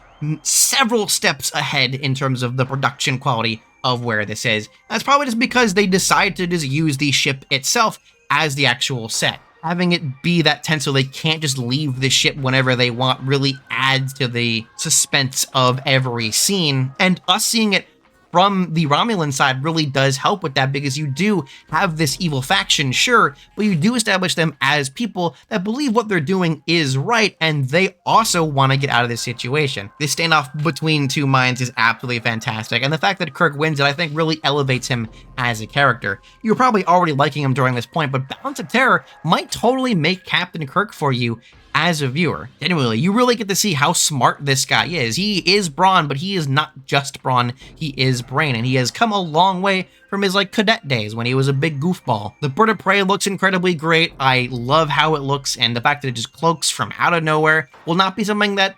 several steps ahead in terms of the production quality of where this is. That's probably just because they decide to just use the ship itself as the actual set. Having it be that tense so they can't just leave the ship whenever they want really adds to the suspense of every scene. And us seeing it from the Romulan side really does help with that, because you do have this evil faction, sure, but you do establish them as people that believe what they're doing is right, and they also want to get out of this situation. This standoff between two minds is absolutely fantastic, and the fact that Kirk wins it, I think, really elevates him as a character. You're probably already liking him during this point, but Balance of Terror might totally make Captain Kirk for you as a viewer. Genuinely, you really get to see how smart this guy is. He is brawn, but he is not just brawn, he is brain, and he has come a long way from his cadet days when he was a big goofball. The Bird of Prey looks incredibly great. I love how it looks, and the fact that it just cloaks from out of nowhere will not be something that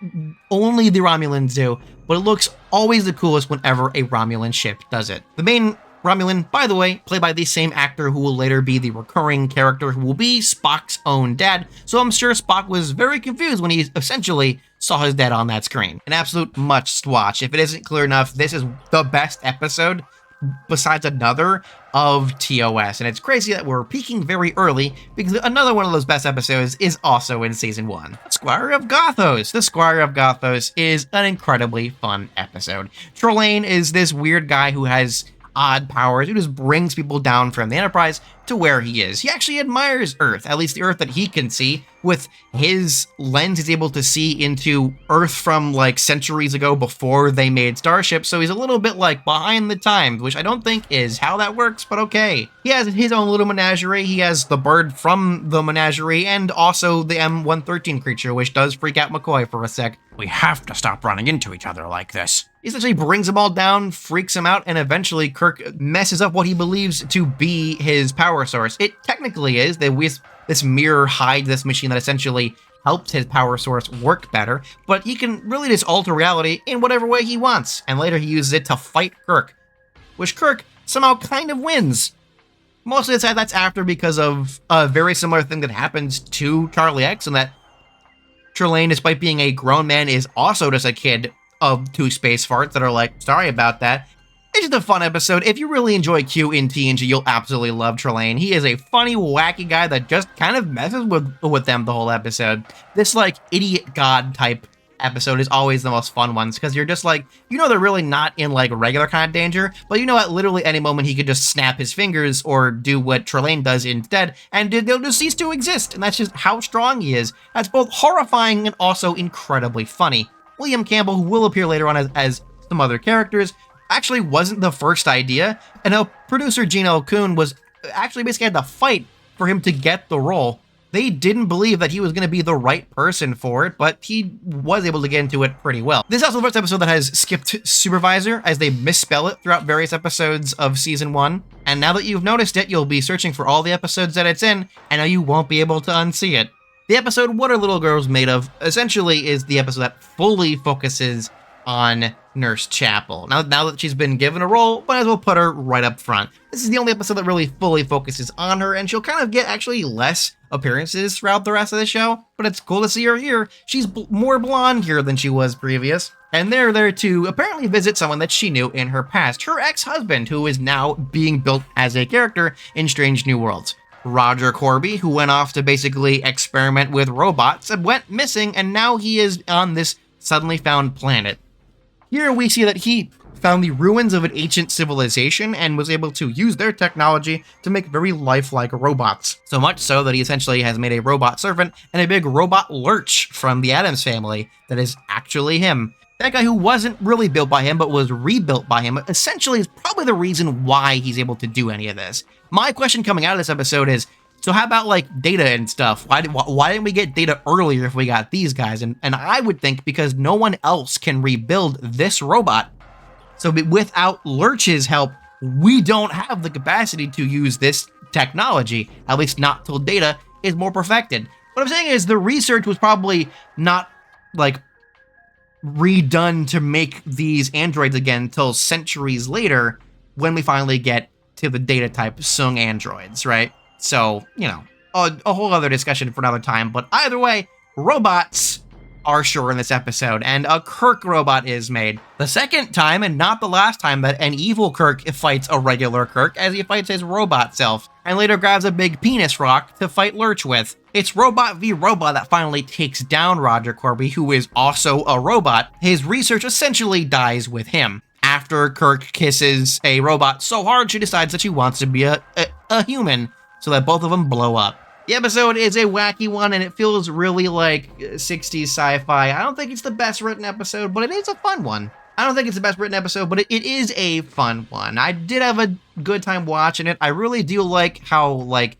only the Romulans do, but it looks always the coolest whenever a Romulan ship does it. The main Romulan, by the way, played by the same actor who will later be the recurring character who will be Spock's own dad, so I'm sure Spock was very confused when he essentially saw his dad on that screen. An absolute must-watch. If it isn't clear enough, this is the best episode, besides another, of TOS, and it's crazy that we're peaking very early, because another one of those best episodes is also in Season 1. Squire of Gothos. The Squire of Gothos is an incredibly fun episode. Trelane is this weird guy who has odd powers, who just brings people down from the Enterprise to where he is. He actually admires Earth, at least the Earth that he can see. With his lens, he's able to see into Earth from like centuries ago before they made starships, so he's a little bit like behind the times, which I don't think is how that works, but okay. He has his own little menagerie. He has the bird from the menagerie and also the M113 creature, which does freak out McCoy for a sec. We have to stop running into each other like this. He essentially brings them all down, freaks them out, and eventually Kirk messes up what he believes to be his power source. It technically is. This mirror hides this machine that essentially helps his power source work better, but he can really just alter reality in whatever way he wants, and later he uses it to fight Kirk, which Kirk somehow kind of wins. Mostly that's after because of a very similar thing that happens to Charlie X, and that Trelane, despite being a grown man, is also just a kid of two space farts that are like, sorry about that. It's just a fun episode. If you really enjoy Q in TNG, you'll absolutely love Trelane. He is a funny, wacky guy that just kind of messes with them the whole episode. This, like, idiot god type episode is always the most fun ones, because you're just like, you know they're really not in, like, regular kind of danger, but you know at literally any moment he could just snap his fingers or do what Trelane does instead, and they'll just cease to exist, and that's just how strong he is. That's both horrifying and also incredibly funny. William Campbell, who will appear later on as some other characters, actually wasn't the first idea, and producer Gene L. Kuhn was actually basically had to fight for him to get the role. They didn't believe that he was going to be the right person for it, but he was able to get into it pretty well. This is also the first episode that has skipped supervisor, as they misspell it throughout various episodes of season 1, and now that you've noticed it, you'll be searching for all the episodes that it's in, and now you won't be able to unsee it. The episode What Are Little Girls Made Of essentially is the episode that fully focuses on Nurse Chapel. Now that she's been given a role, might as well put her right up front. This is the only episode that really fully focuses on her, and she'll kind of get actually less appearances throughout the rest of the show, but it's cool to see her here. She's more blonde here than she was previous, and they're there to apparently visit someone that she knew in her past, her ex-husband, who is now being built as a character in Strange New Worlds. Roger Korby, who went off to basically experiment with robots and went missing, and now he is on this suddenly found planet. Here we see that he found the ruins of an ancient civilization and was able to use their technology to make very lifelike robots. So much so that he essentially has made a robot servant and a big robot Lurch from the Addams Family that is actually him. That guy who wasn't really built by him but was rebuilt by him essentially is probably the reason why he's able to do any of this. My question coming out of this episode is, so how about like Data and stuff? Why didn't we get Data earlier if we got these guys? And I would think because no one else can rebuild this robot. So without Lurch's help, we don't have the capacity to use this technology, at least not till Data is more perfected. What I'm saying is the research was probably not like redone to make these androids again till centuries later when we finally get to the Data type Sung androids, right? So, you know, a whole other discussion for another time, but either way, robots are sure in this episode, and a Kirk robot is made. The second time, and not the last time, that an evil Kirk fights a regular Kirk as he fights his robot self, and later grabs a big penis rock to fight Lurch with. It's Robot v. Robot that finally takes down Roger Korby, who is also a robot. His research essentially dies with him. After Kirk kisses a robot so hard, she decides that she wants to be a human, so that both of them blow up. The episode is a wacky one, and it feels really like 60s sci-fi. I don't think it's the best written episode, but it is a fun one. I don't think it's the best written episode, but it is a fun one. I did have a good time watching it. I really do like how, like,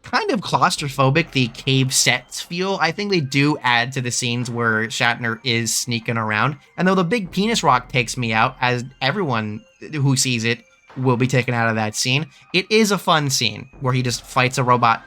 kind of claustrophobic the cave sets feel. I think they do add to the scenes where Shatner is sneaking around. And though the big penis rock takes me out, as everyone who sees it will be taken out of that scene, it is a fun scene where he just fights a robot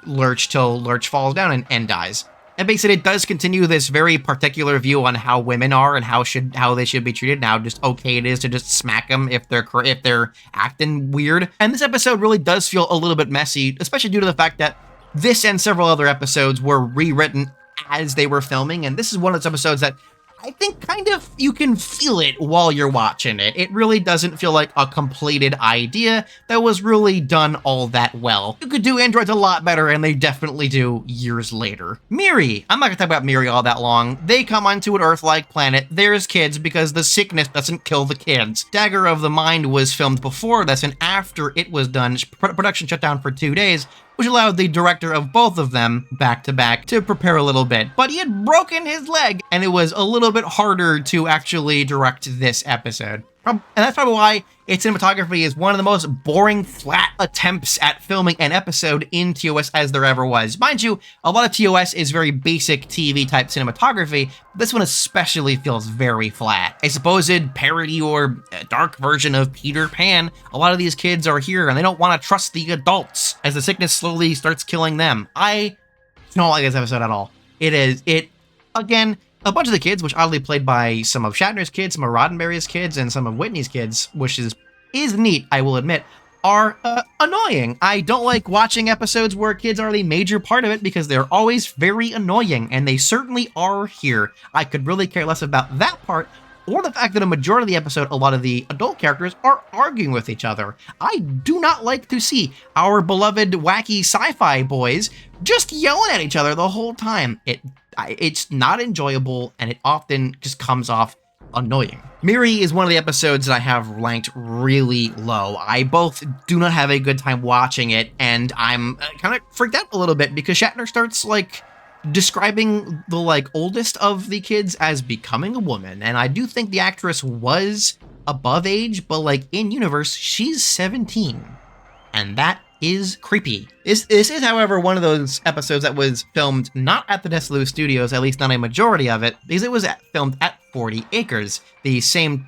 Lurch till Lurch falls down and dies. And basically it does continue this very particular view on how women are and how they should be treated, and how just okay it is to just smack them if they're acting weird. And this episode really does feel a little bit messy, especially due to the fact that this and several other episodes were rewritten as they were filming, and this is one of those episodes that I think kind of you can feel it while you're watching it. It really doesn't feel like a completed idea that was really done all that well. You could do androids a lot better, and they definitely do years later. Miri. I'm not gonna talk about Miri all that long. They come onto an Earth-like planet. There's kids because the sickness doesn't kill the kids. Dagger of the Mind was filmed before this, and after it was done, production shut down for 2 days, which allowed the director of both of them back-to-back to prepare a little bit. But he had broken his leg, and it was a little bit harder to actually direct this episode. And that's probably why its cinematography is one of the most boring, flat attempts at filming an episode in TOS as there ever was. Mind you, a lot of TOS is very basic TV-type cinematography. This one especially feels very flat. A supposed parody or dark version of Peter Pan. A lot of these kids are here, and they don't want to trust the adults as the sickness slowly starts killing them. I don't like this episode at all. Again, a bunch of the kids, which oddly played by some of Shatner's kids, some of Roddenberry's kids, and some of Whitney's kids, which is neat, I will admit, are annoying. I don't like watching episodes where kids are the major part of it because they're always very annoying, and they certainly are here. I could really care less about that part, or the fact that a majority of the episode, a lot of the adult characters are arguing with each other. I do not like to see our beloved wacky sci-fi boys just yelling at each other the whole time. It's not enjoyable, and it often just comes off annoying. Miri is one of the episodes that I have ranked really low. I both do not have a good time watching it, and I'm kind of freaked out a little bit because Shatner starts describing the oldest of the kids as becoming a woman, and I do think the actress was above age, but in universe she's 17, and that is creepy. This is, however, one of those episodes that was filmed not at the Desilu Studios, at least not a majority of it, because it was filmed at 40 Acres, the same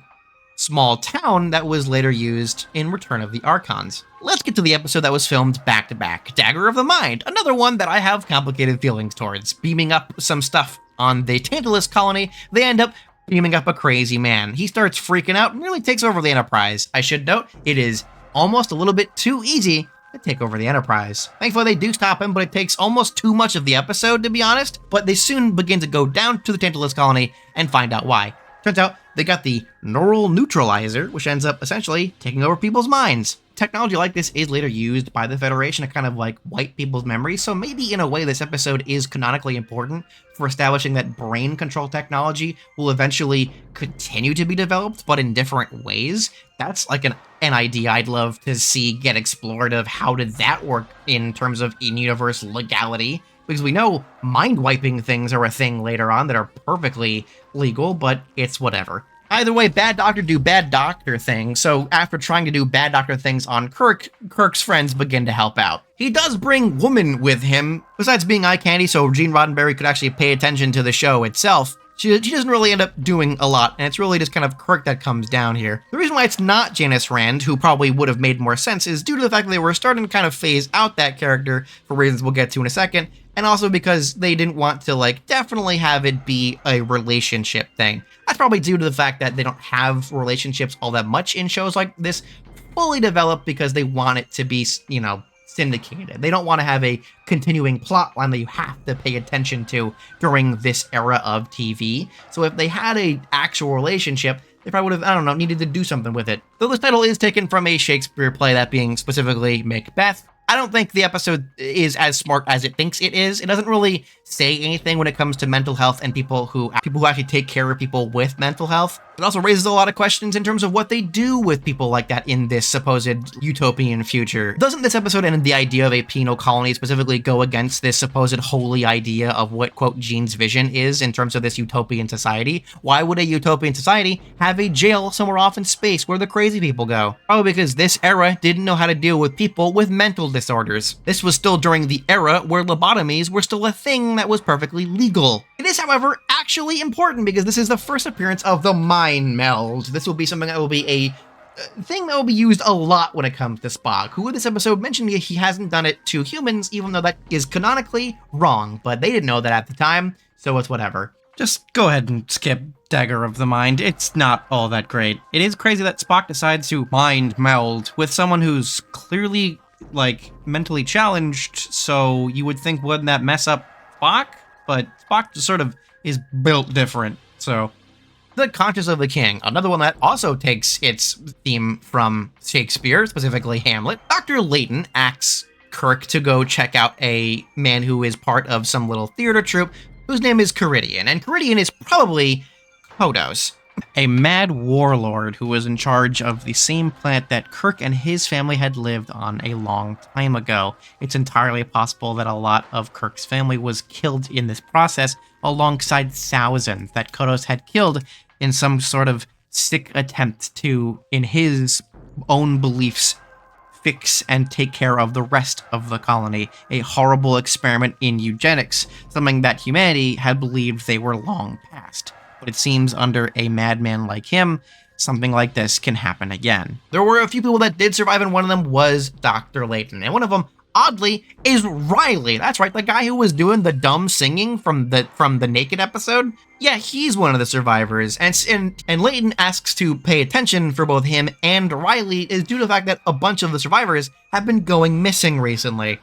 small town that was later used in Return of the Archons. Let's get to the episode that was filmed back-to-back, Dagger of the Mind, another one that I have complicated feelings towards. Beaming up some stuff on the Tantalus colony, they end up beaming up a crazy man. He starts freaking out and really takes over the Enterprise. I should note, it is almost a little bit too easy to take over the Enterprise. Thankfully, they do stop him, but it takes almost too much of the episode, to be honest. But they soon begin to go down to the Tantalus colony and find out why. Turns out they got the neural neutralizer, which ends up essentially taking over people's minds. Technology like this is later used by the Federation to kind of wipe people's memories, so maybe in a way this episode is canonically important for establishing that brain control technology will eventually continue to be developed, but in different ways. That's an idea I'd love to see get explored of how did that work in terms of in-universe legality, because we know mind-wiping things are a thing later on that are perfectly legal, but it's whatever. Either way, Bad Doctor do Bad Doctor things, so after trying to do Bad Doctor things on Kirk, Kirk's friends begin to help out. He does bring Woman with him, besides being eye candy so Gene Roddenberry could actually pay attention to the show itself. She doesn't really end up doing a lot, and it's really just kind of Kirk that comes down here. The reason why it's not Janice Rand, who probably would have made more sense, is due to the fact that they were starting to kind of phase out that character, for reasons we'll get to in a second, and also because they didn't want to, definitely have it be a relationship thing. That's probably due to the fact that they don't have relationships all that much in shows like this fully developed because they want it to be, syndicated. They don't want to have a continuing plot line that you have to pay attention to during this era of TV. So if they had a actual relationship, they probably would have, needed to do something with it. Though this title is taken from a Shakespeare play, that being specifically Macbeth. I don't think the episode is as smart as it thinks it is. It doesn't really say anything when it comes to mental health and people who actually take care of people with mental health. It also raises a lot of questions in terms of what they do with people like that in this supposed utopian future. Doesn't this episode and the idea of a penal colony specifically go against this supposed holy idea of what, quote, Gene's vision is in terms of this utopian society? Why would a utopian society have a jail somewhere off in space where the crazy people go? Probably because this era didn't know how to deal with people with mental disorders. This was still during the era where lobotomies were still a thing that was perfectly legal. It is, however, actually important because this is the first appearance of the mind meld. This will be something that will be a thing that will be used a lot when it comes to Spock, who in this episode mentioned he hasn't done it to humans, even though that is canonically wrong, but they didn't know that at the time, so it's whatever. Just go ahead and skip Dagger of the Mind. It's not all that great. It is crazy that Spock decides to mind meld with someone who's clearly, mentally challenged, so you would think, wouldn't that mess up Spock? But Spock just sort of is built different, so The Conscience of the King, another one that also takes its theme from Shakespeare, specifically Hamlet. Dr. Layton asks Kirk to go check out a man who is part of some little theater troupe whose name is Caridian, and Caridian is probably Kodos, a mad warlord who was in charge of the same planet that Kirk and his family had lived on a long time ago. It's entirely possible that a lot of Kirk's family was killed in this process, alongside thousands that Kodos had killed in some sort of sick attempt to, in his own beliefs, fix and take care of the rest of the colony, a horrible experiment in eugenics, something that humanity had believed they were long past. But it seems under a madman like him, something like this can happen again. There were a few people that did survive, and one of them was Dr. Layton, and one of them, oddly, is Riley. That's right, the guy who was doing the dumb singing from the Naked episode. Yeah, he's one of the survivors, and Layton asks to pay attention for both him and Riley is due to the fact that a bunch of the survivors have been going missing recently.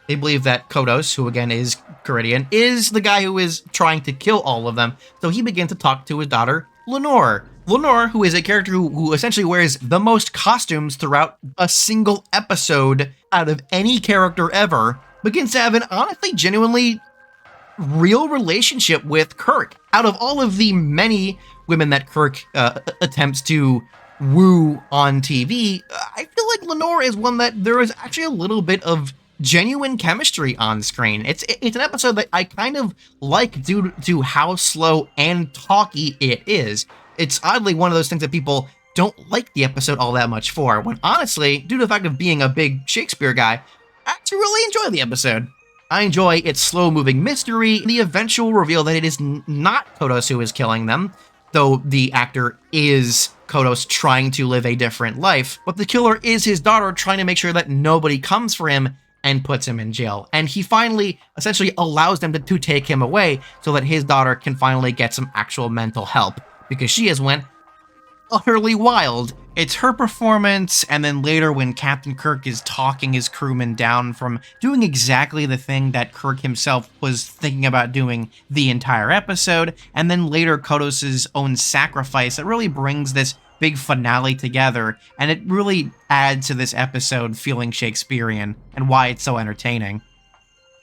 They believe that Kodos, who again is Caridian, is the guy who is trying to kill all of them, so he begins to talk to his daughter, Lenore. Lenore, who is a character who essentially wears the most costumes throughout a single episode out of any character ever, begins to have an honestly, genuinely real relationship with Kirk. Out of all of the many women that Kirk attempts to woo on TV, I feel like Lenore is one that there is actually a little bit of genuine chemistry on screen. It's an episode that I kind of like due to how slow and talky it is. It's oddly one of those things that people don't like the episode all that much for, when honestly, due to the fact of being a big Shakespeare guy, I actually really enjoy the episode. I enjoy its slow-moving mystery, the eventual reveal that it is not Kodos who is killing them, though the actor is Kodos trying to live a different life, but the killer is his daughter trying to make sure that nobody comes for him and puts him in jail. And he finally essentially allows them to take him away so that his daughter can finally get some actual mental help, because she has went utterly wild. It's her performance, and then later when Captain Kirk is talking his crewmen down from doing exactly the thing that Kirk himself was thinking about doing the entire episode, and then later Kodos' own sacrifice that really brings this big finale together, and it really adds to this episode feeling Shakespearean and why it's so entertaining.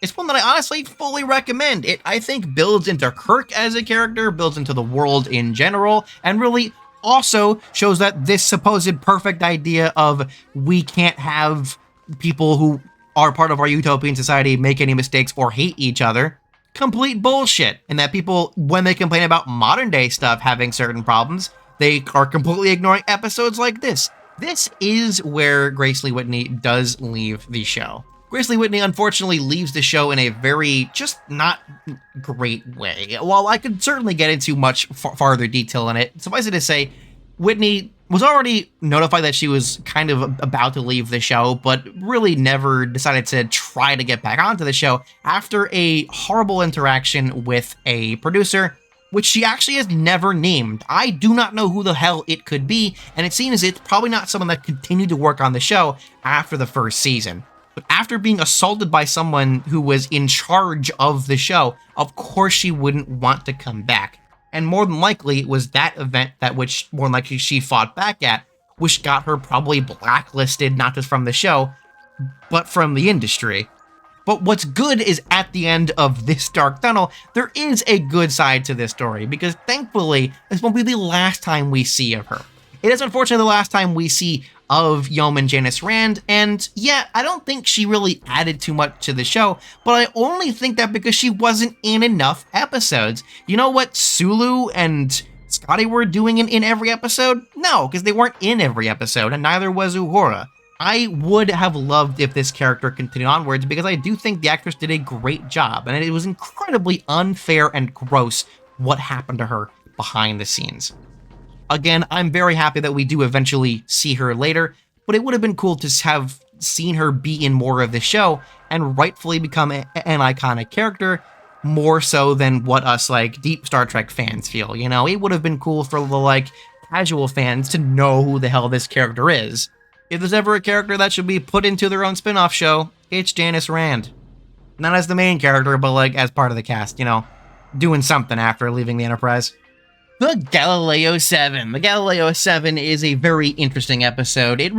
It's one that I honestly fully recommend. It, I think, builds into Kirk as a character, builds into the world in general, and really also shows that this supposed perfect idea of we can't have people who are part of our utopian society make any mistakes or hate each other, complete bullshit. And that people, when they complain about modern day stuff having certain problems, they are completely ignoring episodes like this. This is where Grace Lee Whitney does leave the show. Grace Lee Whitney unfortunately leaves the show in a very just not great way. While I could certainly get into much farther detail in it, suffice it to say, Whitney was already notified that she was kind of about to leave the show, but really never decided to try to get back onto the show after a horrible interaction with a producer, which she actually has never named. I do not know who the hell it could be, and it seems it's probably not someone that continued to work on the show after the first season. But after being assaulted by someone who was in charge of the show, of course she wouldn't want to come back. And more than likely, it was that event that which more than likely she fought back at, which got her probably blacklisted, not just from the show, but from the industry. But what's good is at the end of this dark tunnel, there is a good side to this story, because thankfully, this won't be the last time we see of her. It is unfortunately the last time we see of Yeoman Janice Rand, and yeah, I don't think she really added too much to the show, but I only think that because she wasn't in enough episodes. You know what Sulu and Scotty were doing in every episode? No, because they weren't in every episode, and neither was Uhura. I would have loved if this character continued onwards, because I do think the actress did a great job, and it was incredibly unfair and gross what happened to her behind the scenes. Again, I'm very happy that we do eventually see her later, but it would have been cool to have seen her be in more of the show and rightfully become an iconic character, more so than what us, like, deep Star Trek fans feel, you know? It would have been cool for the, like, casual fans to know who the hell this character is. If there's ever a character that should be put into their own spin-off show, it's Janice Rand. Not as the main character, but, like, as part of the cast, you know? Doing something after leaving the Enterprise. The Galileo 7. The Galileo 7 is a very interesting episode. It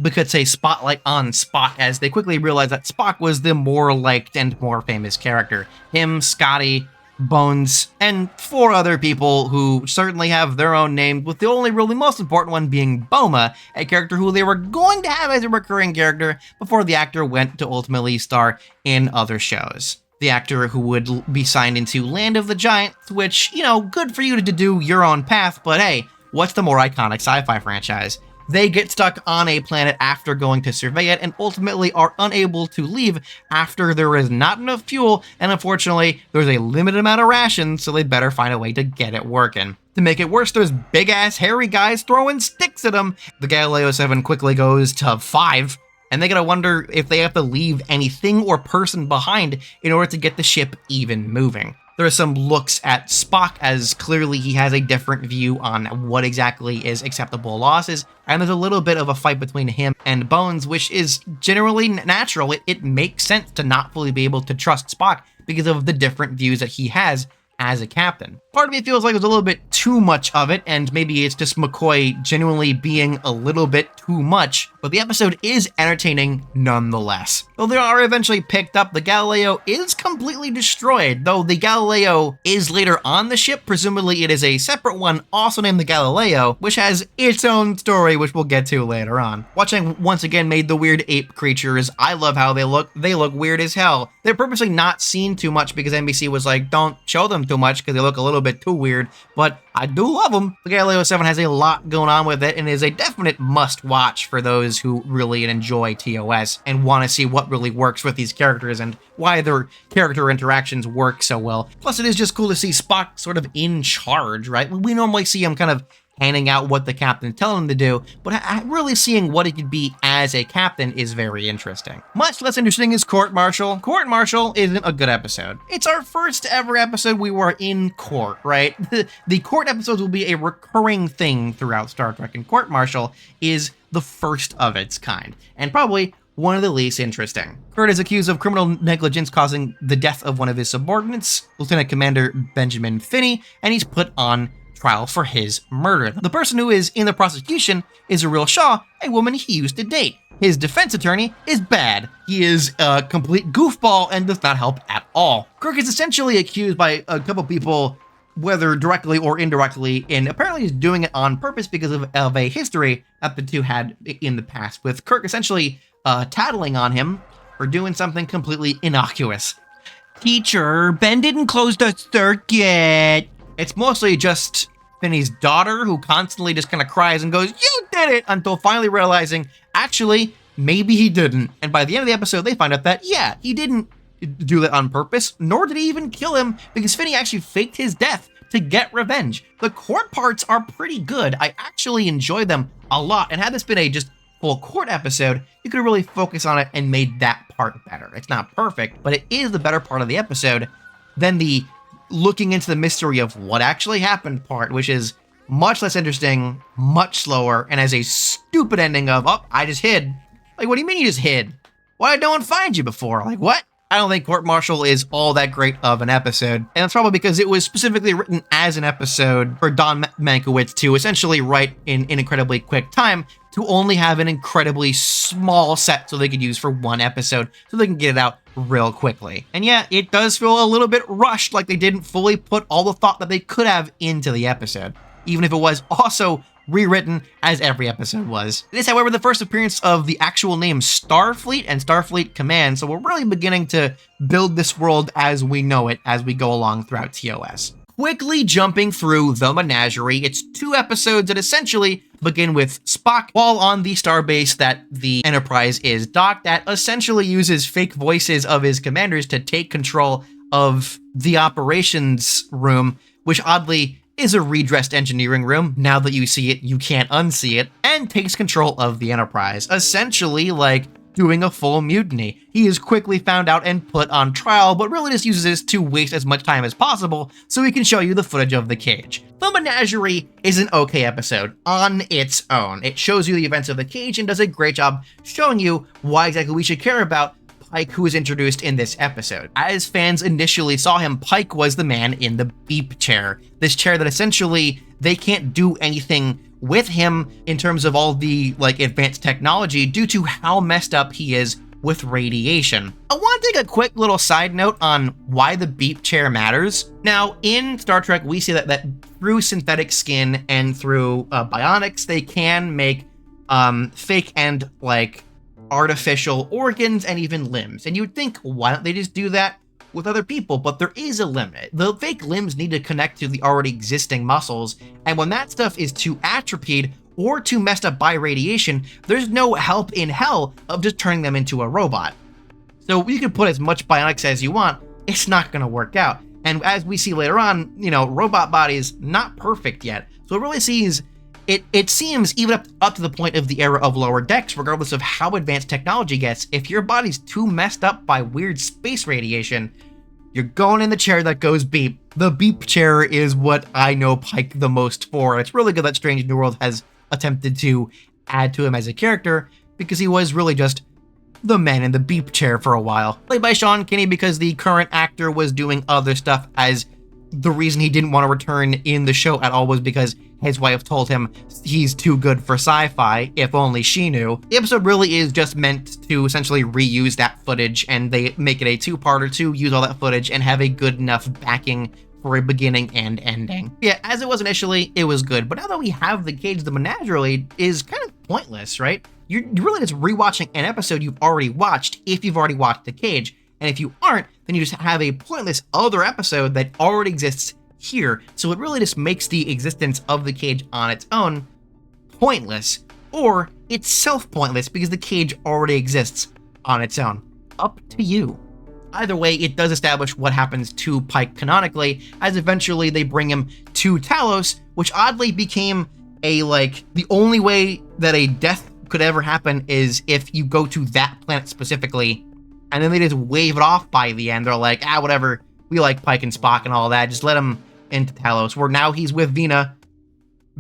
puts a spotlight on Spock as they quickly realize that Spock was the more liked and more famous character. Him, Scotty, Bones, and 4 other people who certainly have their own names, with the only really most important one being Boma, a character who they were going to have as a recurring character before the actor went to ultimately star in other shows. The actor who would be signed into Land of the Giants, which, you know, good for you to do your own path, but hey, what's the more iconic sci-fi franchise? They get stuck on a planet after going to survey it and ultimately are unable to leave after there is not enough fuel, and unfortunately, there's a limited amount of rations, so they better find a way to get it working. To make it worse, there's big-ass hairy guys throwing sticks at them. The Galileo 7 quickly goes to 5. And they gotta wonder if they have to leave anything or person behind in order to get the ship even moving. There are some looks at Spock as clearly he has a different view on what exactly is acceptable losses, and there's a little bit of a fight between him and Bones, which is generally natural. It makes sense to not fully be able to trust Spock because of the different views that he has as a captain. Part of me feels like there's a little bit too much of it, and maybe it's just McCoy genuinely being a little bit too much, but the episode is entertaining nonetheless. Though they are eventually picked up, the Galileo is completely destroyed, though the Galileo is later on the ship. Presumably it is a separate one also named the Galileo, which has its own story, which we'll get to later on. Watching once again made the weird ape creatures. I love how they look. They look weird as hell. They're purposely not seen too much because NBC was like, don't show them too much because they look a little bit too weird, but I do love them. The Galileo 7 has a lot going on with it and is a definite must-watch for those who really enjoy TOS and want to see what really works with these characters and why their character interactions work so well. Plus, it is just cool to see Spock sort of in charge, right? We normally see him kind of handing out what the captain telling him to do, but really seeing what he could be as a captain is very interesting. Much less interesting is Court Martial. Court Martial isn't a good episode. It's our first ever episode we were in court, right? The court episodes will be a recurring thing throughout Star Trek, and Court Martial is the first of its kind, and probably one of the least interesting. Kurt is accused of criminal negligence causing the death of one of his subordinates, Lieutenant Commander Benjamin Finney, and he's put on trial for his murder. The person who is in the prosecution is Ariel Shaw, a woman he used to date. His defense attorney is bad. He is a complete goofball and does not help at all. Kirk is essentially accused by a couple people, whether directly or indirectly, and apparently is doing it on purpose because of a history that the two had in the past, with Kirk essentially tattling on him for doing something completely innocuous. Teacher, Ben didn't close the circuit. It's mostly just Finney's daughter who constantly just kind of cries and goes, "You did it!" until finally realizing, actually, maybe he didn't. And by the end of the episode, they find out that, yeah, he didn't do that on purpose, nor did he even kill him, because Finney actually faked his death to get revenge. The court parts are pretty good. I actually enjoy them a lot, and had this been a just full court episode, you could really focus on it and made that part better. It's not perfect, but it is the better part of the episode than the looking into the mystery of what actually happened part, which is much less interesting, much slower, and has a stupid ending of, oh, I just hid. Like, what do you mean you just hid? Why did no one find you before? Like, what? I don't think Court Martial is all that great of an episode, and that's probably because it was specifically written as an episode for Don Mankiewicz to essentially write in an incredibly quick time to only have an incredibly small set so they could use for one episode so they can get it out real quickly. And yeah, it does feel a little bit rushed, like they didn't fully put all the thought that they could have into the episode, even if it was also rewritten as every episode was. It is, however, the first appearance of the actual name Starfleet and Starfleet Command, so we're really beginning to build this world as we know it as we go along throughout TOS. Quickly jumping through the Menagerie, it's 2 episodes that essentially begin with Spock while on the starbase that the Enterprise is docked at, essentially uses fake voices of his commanders to take control of the operations room, which oddly is a redressed engineering room. Now that you see it, you can't unsee it, and takes control of the Enterprise, essentially like doing a full mutiny. He is quickly found out and put on trial, but really just uses this to waste as much time as possible so he can show you the footage of the cage. The Menagerie is an okay episode on its own. It shows you the events of the cage and does a great job showing you why exactly we should care about Pike who was introduced in this episode. As fans initially saw him, Pike was the man in the beep chair. This chair that essentially they can't do anything with him in terms of all the like advanced technology due to how messed up he is with radiation. I want to take a quick little side note on why the beep chair matters. Now, in Star Trek, we see that through synthetic skin and through bionics, they can make fake and like artificial organs and even limbs. And you'd think, why don't they just do that with other people? But there is a limit. The fake limbs need to connect to the already existing muscles. And when that stuff is too atrophied or too messed up by radiation, there's no help in hell of just turning them into a robot. So you can put as much bionics as you want, it's not going to work out. And as we see later on, you know, robot bodies, not perfect yet. So it really seems, it seems even up to the point of the era of lower decks, regardless of how advanced technology gets, if your body's too messed up by weird space radiation, you're going in the chair that goes beep. The beep chair is what I know Pike the most for. It's really good that Strange New World has attempted to add to him as a character, because he was really just the man in the beep chair for a while. Played by Sean Kinney because the current actor was doing other stuff, as the reason he didn't want to return in the show at all was because his wife told him he's too good for sci-fi, if only she knew. The episode really is just meant to essentially reuse that footage, and they make it a two-parter to use all that footage and have a good enough backing for a beginning and ending. Yeah, as it was initially, it was good, but now that we have the cage, the Menagerie is kind of pointless, right? You're really just rewatching an episode you've already watched if you've already watched the cage, and if you aren't, then you just have a pointless other episode that already exists here. So it really just makes the existence of the cage on its own pointless, or it's self-pointless because the cage already exists on its own. Up to you. Either way, it does establish what happens to Pike canonically, as eventually they bring him to Talos, which oddly became the only way that a death could ever happen is if you go to that planet specifically, and then they just wave it off by the end. They're like, whatever, we like Pike and Spock and all that, just let him into Talos, where now he's with Vina,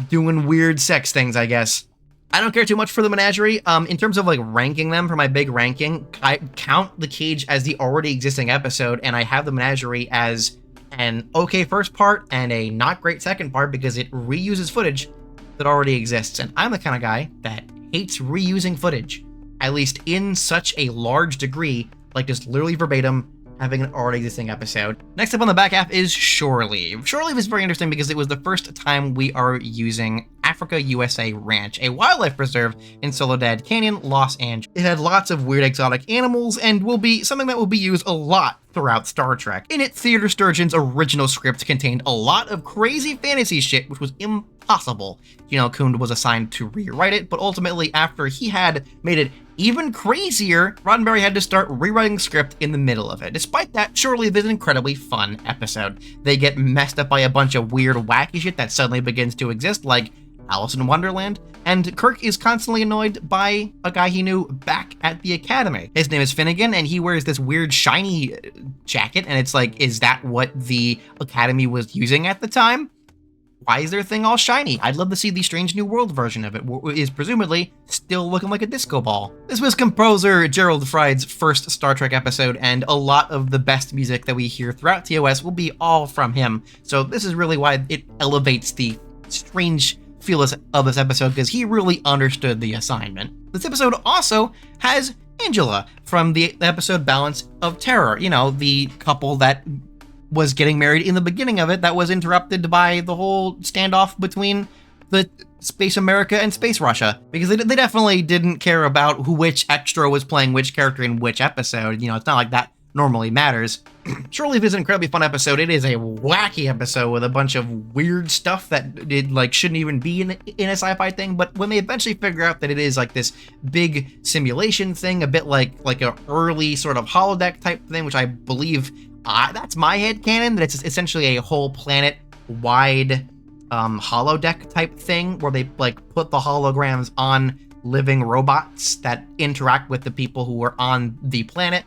doing weird sex things, I guess. I don't care too much for the Menagerie. In terms of ranking them for my big ranking, I count the cage as the already existing episode, and I have the Menagerie as an okay first part and a not great second part because it reuses footage that already exists. And I'm the kind of guy that hates reusing footage, at least in such a large degree, like just literally verbatim having an already existing episode. Next up on the back half is Shore Leave. Shore Leave is very interesting because it was the first time we are using Africa USA Ranch, a wildlife preserve in Soledad Canyon, Los Angeles. It had lots of weird exotic animals and will be something that will be used a lot throughout Star Trek. In it, Theater Sturgeon's original script contained a lot of crazy fantasy shit, which was impossible. Kund was assigned to rewrite it, but ultimately, after he had made it even crazier, Roddenberry had to start rewriting the script in the middle of it. Despite that, Shore Leave is an incredibly fun episode. They get messed up by a bunch of weird, wacky shit that suddenly begins to exist, like Alice in Wonderland, and Kirk is constantly annoyed by a guy he knew back at the Academy. His name is Finnegan, and he wears this weird shiny jacket, and it's like, is that what the Academy was using at the time? Why is their thing all shiny? I'd love to see the Strange New World version of it, which is presumably still looking like a disco ball. This was composer Gerald Fried's first Star Trek episode, and a lot of the best music that we hear throughout TOS will be all from him. So this is really why it elevates the strange feel of this episode, because he really understood the assignment. This episode also has Angela from the episode Balance of Terror, the couple that was getting married in the beginning of it that was interrupted by the whole standoff between the Space America and Space Russia, because they definitely didn't care about which extra was playing which character in which episode. It's not like that normally matters. Shore Leave is an incredibly fun episode. It is a wacky episode with a bunch of weird stuff that shouldn't even be in a sci-fi thing, but when they eventually figure out that it is this big simulation thing, a bit like an early sort of holodeck type thing, which I believe that's my headcanon, that it's essentially a whole planet-wide holodeck type thing where they put the holograms on living robots that interact with the people who are on the planet.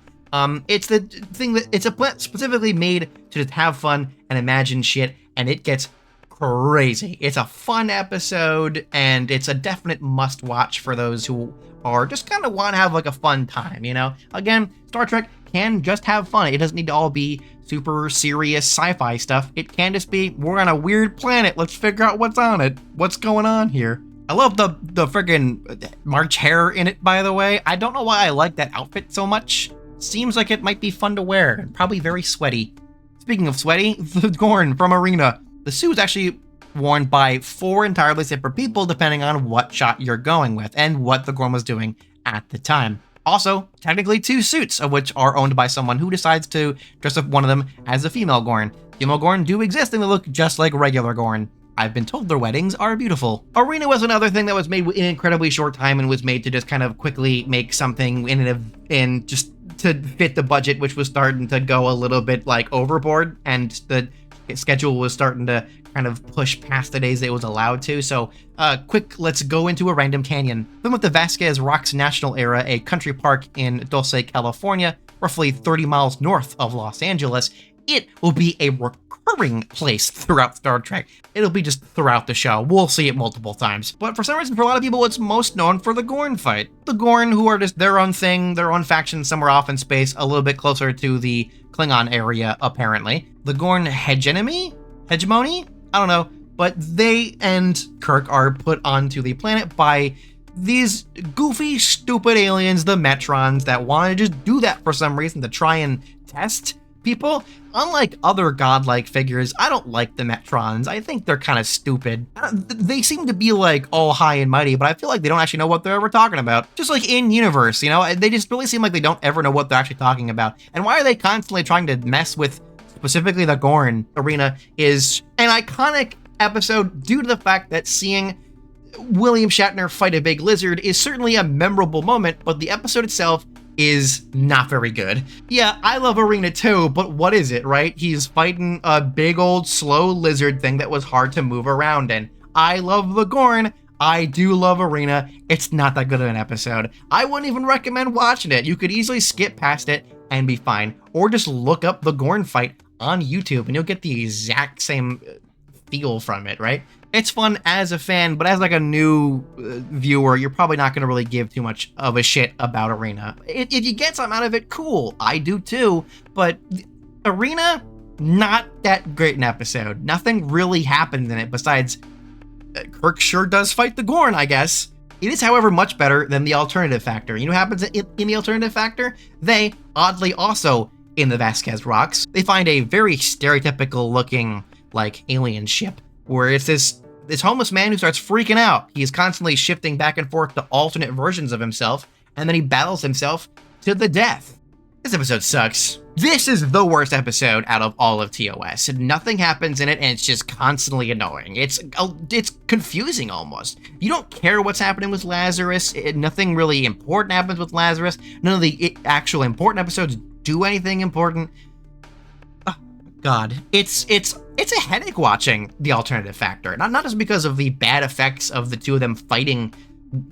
It's the thing that it's a planet specifically made to just have fun and imagine shit, and it gets crazy. It's a fun episode, and it's a definite must-watch for those who are just kind of want to have like a fun time, you know? Again, Star Trek can just have fun. It doesn't need to all be super serious sci-fi stuff. It can just be, we're on a weird planet, let's figure out what's on it. What's going on here? I love the friggin' March hair in it, by the way. I don't know why I like that outfit so much. Seems like it might be fun to wear, and probably very sweaty. Speaking of sweaty, the Gorn from Arena. The suit is actually worn by 4 entirely separate people depending on what shot you're going with and what the Gorn was doing at the time. Also, technically 2 suits, of which are owned by someone who decides to dress up one of them as a female Gorn. Female Gorn do exist and they look just like regular Gorn. I've been told their weddings are beautiful. Arena was another thing that was made in an incredibly short time and was made to just kind of quickly make something in just to fit the budget, which was starting to go a little bit like overboard, and the schedule was starting to kind of push past the days it was allowed to. So quick, let's go into a random canyon. Filmed with the Vasquez Rocks National Area, a country park in Dulce, California, roughly 30 miles north of Los Angeles. It will be a recurring place throughout Star Trek. It'll be just throughout the show. We'll see it multiple times. But for some reason, for a lot of people, it's most known for the Gorn fight. The Gorn, who are just their own thing, their own faction somewhere off in space, a little bit closer to the Klingon area, apparently. The Gorn hegemony? I don't know. But they and Kirk are put onto the planet by these goofy, stupid aliens, the Metrons, that want to just do that for some reason to try and test people. Unlike other godlike figures, I don't like the Metrons. I think they're kind of stupid. They seem to be like all high and mighty, but I feel like they don't actually know what they're ever talking about. Just like in universe, you know, they just really seem like they don't ever know what they're actually talking about. And why are they constantly trying to mess with specifically the Gorn? Arena is an iconic episode due to the fact that seeing William Shatner fight a big lizard is certainly a memorable moment, but the episode itself is not very good. Yeah, I love Arena too, but what is it, right? He's fighting a big old slow lizard thing that was hard to move around in. I love the Gorn. I do love Arena. It's not that good of an episode. I wouldn't even recommend watching it. You could easily skip past it and be fine. Or just look up the Gorn fight on YouTube and you'll get the exact same feel from it, right? It's fun as a fan, but as like a new viewer, you're probably not going to really give too much of a shit about Arena. If you get something out of it, cool. I do too, but Arena, not that great an episode. Nothing really happens in it besides Kirk sure does fight the Gorn, I guess. It is, however, much better than the Alternative Factor. You know what happens in the Alternative Factor? They, oddly also in the Vasquez Rocks, they find a very stereotypical looking like alien ship where it's this homeless man who starts freaking out. He is constantly shifting back and forth to alternate versions of himself, and then he battles himself to the death. This episode sucks. This is the worst episode out of all of TOS. Nothing happens in it, and it's just constantly annoying. It's confusing almost. You don't care what's happening with Lazarus. Nothing really important happens with Lazarus. None of the actual important episodes do anything important. Oh, God, it's a headache watching the Alternative Factor. Not just because of the bad effects of the two of them fighting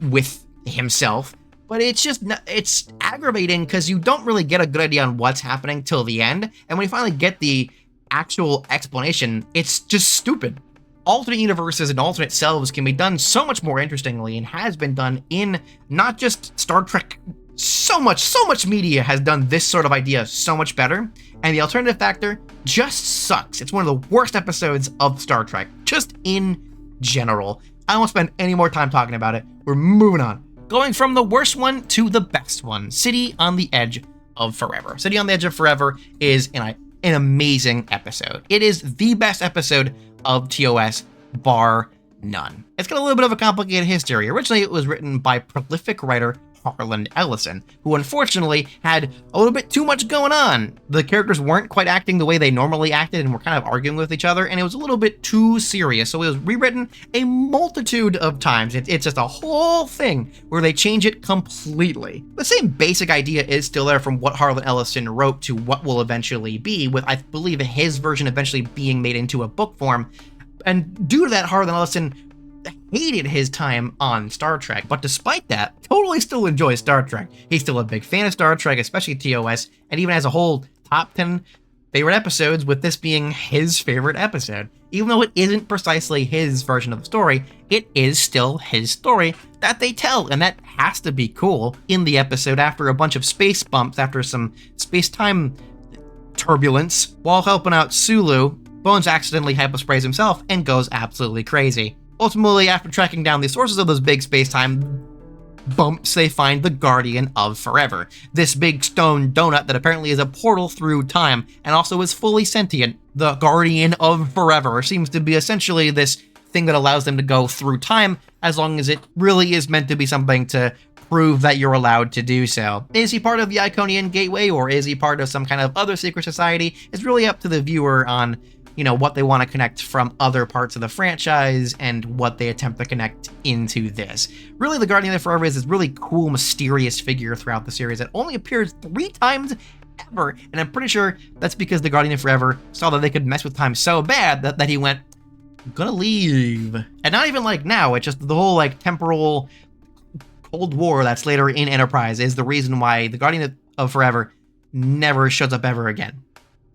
with himself, but it's aggravating because you don't really get a good idea on what's happening till the end. And when you finally get the actual explanation, it's just stupid. Alternate universes and alternate selves can be done so much more interestingly and has been done in not just Star Trek. So much media has done this sort of idea so much better, and the Alternative Factor just sucks. It's one of the worst episodes of Star Trek, just in general. I don't want to spend any more time talking about it. We're moving on. Going from the worst one to the best one, City on the Edge of Forever. City on the Edge of Forever is an amazing episode. It is the best episode of TOS, bar none. It's got a little bit of a complicated history. Originally, it was written by prolific writer Harlan Ellison, who unfortunately had a little bit too much going on. The characters weren't quite acting the way they normally acted and were kind of arguing with each other, and it was a little bit too serious, so it was rewritten a multitude of times. It's just a whole thing where they change it completely. The same basic idea is still there from what Harlan Ellison wrote to what will eventually be, with I believe his version eventually being made into a book form, and due to that, Harlan Ellison hated his time on Star Trek, but despite that, totally still enjoys Star Trek. He's still a big fan of Star Trek, especially TOS, and even has a whole top 10 favorite episodes, with this being his favorite episode. Even though it isn't precisely his version of the story, it is still his story that they tell, and that has to be cool. In the episode, after a bunch of space bumps, after some space-time turbulence, while helping out Sulu, Bones accidentally hyposprays himself and goes absolutely crazy. Ultimately, after tracking down the sources of those big space-time bumps, they find the Guardian of Forever, this big stone donut that apparently is a portal through time and also is fully sentient. The Guardian of Forever seems to be essentially this thing that allows them to go through time, as long as it really is meant to be something to prove that you're allowed to do so. Is he part of the Iconian Gateway, or is he part of some kind of other secret society? It's really up to the viewer on, you know, what they want to connect from other parts of the franchise and what they attempt to connect into this. Really, the Guardian of Forever is this really cool, mysterious figure throughout the series that only appears 3 times ever, and I'm pretty sure that's because the Guardian of Forever saw that they could mess with time so bad that he went, I'm gonna leave. And not even like now, it's just the whole like temporal Cold War that's later in Enterprise is the reason why the Guardian of Forever never shows up ever again.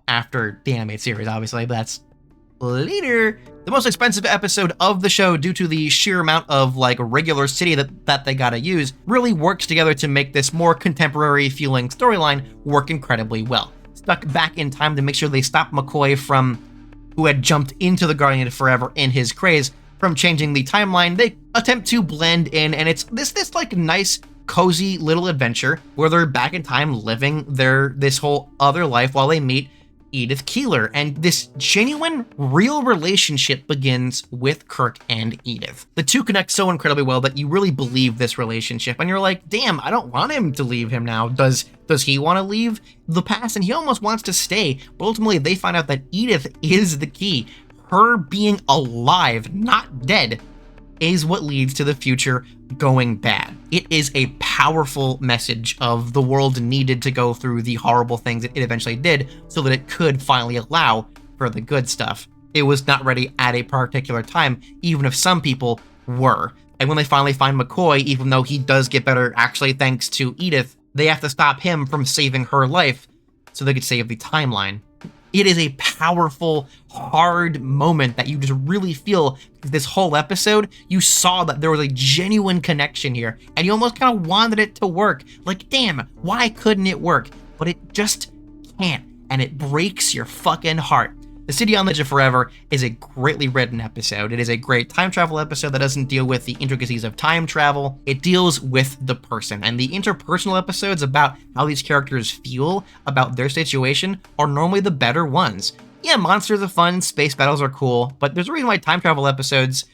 After the animated series, obviously, but that's later. The most expensive episode of the show, due to the sheer amount of like regular city that they gotta use, really works together to make this more contemporary feeling storyline work incredibly well. Stuck back in time to make sure they stop McCoy from, who had jumped into the Guardian of Forever in his craze, from changing the timeline. They attempt to blend in, and it's this like nice, cozy little adventure where they're back in time living this whole other life while they meet Edith Keeler, and this genuine, real relationship begins with Kirk and Edith. The two connect so incredibly well that you really believe this relationship, and you're like, damn, I don't want him to leave him now. Does he want to leave the past? And he almost wants to stay, but ultimately they find out that Edith is the key. Her being alive, not dead, is what leads to the future going bad. It is a powerful message of the world needed to go through the horrible things that it eventually did so that it could finally allow for the good stuff. It was not ready at a particular time, even if some people were. And when they finally find McCoy, even though he does get better actually thanks to Edith, they have to stop him from saving her life so they could save the timeline. It is a powerful, hard moment that you just really feel. This whole episode, you saw that there was a genuine connection here, and you almost kind of wanted it to work. Like, damn, why couldn't it work? But it just can't, and it breaks your fucking heart. The City on the Edge of Forever is a greatly written episode. It is a great time travel episode that doesn't deal with the intricacies of time travel. It deals with the person, and the interpersonal episodes about how these characters feel about their situation are normally the better ones. Yeah, monsters are fun, space battles are cool, but there's a reason why time travel episodes,